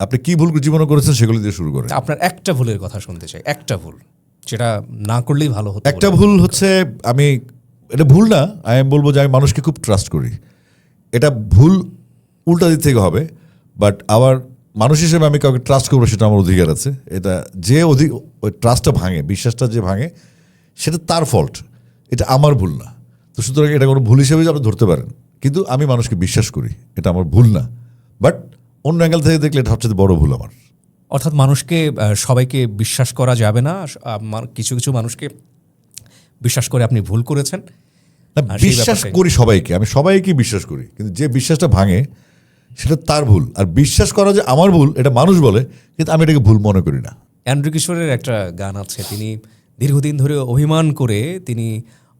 আপনি কি ভুল জীবনে করেছেন সেগুলি দিয়ে শুরু করেন। আপনার একটা ভুলের কথা শুনতে চাই, একটা ভুল যেটা না করলেই ভালো হতো। একটা ভুল হচ্ছে, আমি এটা ভুল না, আমি বলবো যে আমি মানুষকে খুব ট্রাস্ট করি। এটা ভুল উল্টা দিক থেকে হবে, বাট আবার মানুষ হিসেবে আমি কাউকে ট্রাস্ট করবো সেটা আমার অধিকার আছে। এটা যে ওই ট্রাস্টটা ভাঙে, বিশ্বাসটা যে ভাঙে, সেটা তার ফল্ট, এটা আমার ভুল না। তো সুতরাং এটা কোনো ভুল হিসেবে আপনি ধরতে পারেন, কিন্তু আমি মানুষকে বিশ্বাস করি, এটা আমার ভুল না। বাট অন্য অ্যাঙ্গেল থেকে দেখলে এটা সবচেয়ে বড় ভুল আমার। অর্থাৎ মানুষকে সবাইকে বিশ্বাস করা যাবে না, কিছু কিছু মানুষকে বিশ্বাস করে আপনি ভুল করেছেন। না, আর সেই বিশ্বাস ব্যাপারটাই। করি সবাইকে, আমি সবাইকে বিশ্বাস করি, কিন্তু যে বিশ্বাসটা ভাঙে সেটা তার ভুল। আর বিশ্বাস করা যে আমার ভুল এটা মানুষ বলে, কিন্তু আমি এটাকে ভুল মনে করি না। অ্যান্ড্রু কিশোরের একটা গান আছে, তিনি দীর্ঘদিন ধরে অভিমান করে তিনি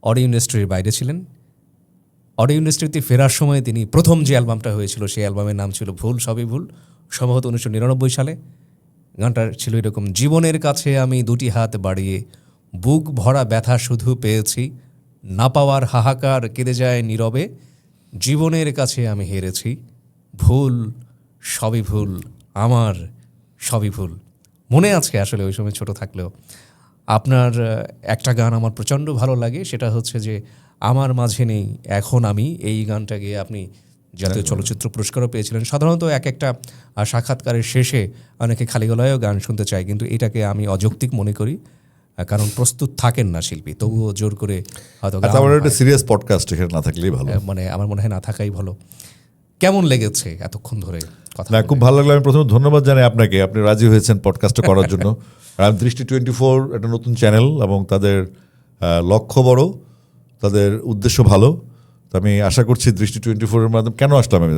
অডিও ইন্ডাস্ট্রির বাইরে ছিলেন। অডিও ইন্ডাস্ট্রিতে ফেরার সময় তিনি প্রথম যে অ্যালবামটা হয়েছিল সেই অ্যালবামের নাম ছিল ভুল সবই ভুল, সম্ভবত 1999 সালে। গানটা ছিল এরকম: জীবনের কাছে আমি দুটি হাত বাড়িয়ে বুক ভরা ব্যথা শুধু পেয়েছি, না পাওয়ার হাহাকার কেঁদে যায় নীরবে, জীবনের কাছে আমি হেরেছি, ভুল সবই ভুল, আমার সবই ভুল। মনে আছে আসলে ওই সময় ছোট থাকলেও। আপনার একটা গান আমার প্রচণ্ড ভালো লাগে, সেটা হচ্ছে যে আমার মাঝে নেই এখন আমি। এই গানটা গিয়ে আপনি জাতীয় চলচ্চিত্র পুরস্কারও পেয়েছিলেন। সাধারণত একটা সাক্ষাৎকারের শেষে অনেকে খালি গলায়ও গান শুনতে চায়, কিন্তু এটাকে আমি অযৌক্তিক মনে করি, কারণ প্রস্তুত থাকেন না শিল্পী, তবুও জোর করে হয়তো গান আমার হয়। একটা সিরিয়াস পডকাস্ট এখানে না থাকলেই ভালো। মানে আমার মনে হয় না থাকাই ভালো। কেমন লেগেছে এতক্ষণ ধরে কথা না, বলে? খুব ভালো লাগলো। আমি প্রথমে ধন্যবাদ জানাই আপনাকে, আপনি রাজি হয়েছেন পডকাস্টটা করার জন্য। আর আমি দৃষ্টি 24 একটা নতুন চ্যানেল, এবং তাদের লক্ষ্য বড়, তাদের উদ্দেশ্য ভালো। তো আমি আশা করছি দৃষ্টি 24-এর মাধ্যমে, কেন আসলাম আমি,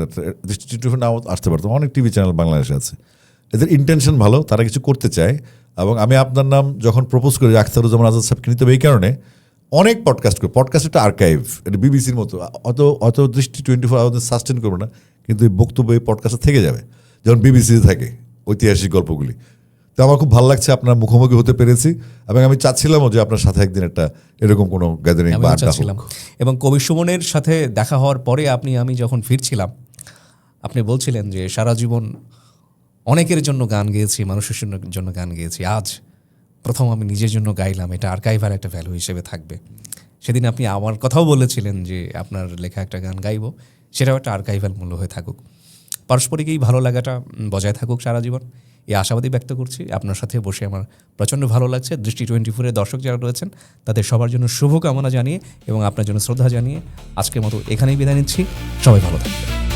দৃষ্টি 24 নাও আসতে পারতাম, অনেক টিভি চ্যানেল বাংলাদেশে আছে, এদের ইন্টেনশন ভালো, তারা কিছু করতে চায়। এবং আমি আপনার নাম যখন প্রপোজ করি আখতারুজ্জামান আজাদ সাহেবকে নিতে হবে, এই কারণে অনেক পডকাস্ট করি। পডকাস্ট একটা আর্কাইভ, এটা বিবিসির মতো, অত দৃষ্টি 24 আমাদের সাস্টেন করবে না, কিন্তু এই বক্তব্য এই পডকাস্টে থেকে যাবে, যেমন বিবিসিতে থাকে ঐতিহাসিক গল্পগুলি। তো আমার খুব ভালো লাগছে, আপনার মুখোমুখি হতে পেরেছি, এবং আমি চাচ্ছিলামও যে আপনার সাথে একদিন একটা এরকম কোনো গ্যাদারিং বা আড্ডা হোক। এবং কবি সুমনের সাথে দেখা হওয়ার পরে আমি যখন ফিরছিলাম, আপনি বলছিলেন যে সারা জীবন অনেকের জন্য গান গেয়েছি, মানুষের জন্য গান গেয়েছি, আজ প্রথম আমি নিজের জন্য গাইলাম, এটা আর্কাইভাল একটা ভ্যালু হিসেবে থাকবে। সেদিন আপনি আমার কথাও বলেছিলেন যে আপনার লেখা একটা গান গাইবো, সেটাও একটা আর্কাইভাল মূল্য হয়ে থাকুক। পারস্পরিক এই ভালো লাগাটা বজায় থাকুক সারা জীবন, এই আশাবাদী ব্যক্ত করছি। আপনার সাথে বসে আমার প্রচণ্ড ভালো লাগছে। দৃষ্টি 24-এর দর্শক যারা রয়েছেন তাদের সবার জন্য শুভকামনা জানিয়ে এবং আপনার জন্য শ্রদ্ধা জানিয়ে আজকের মতো এখানেই বিদায় নিচ্ছি। সবাই ভালো থাকবেন।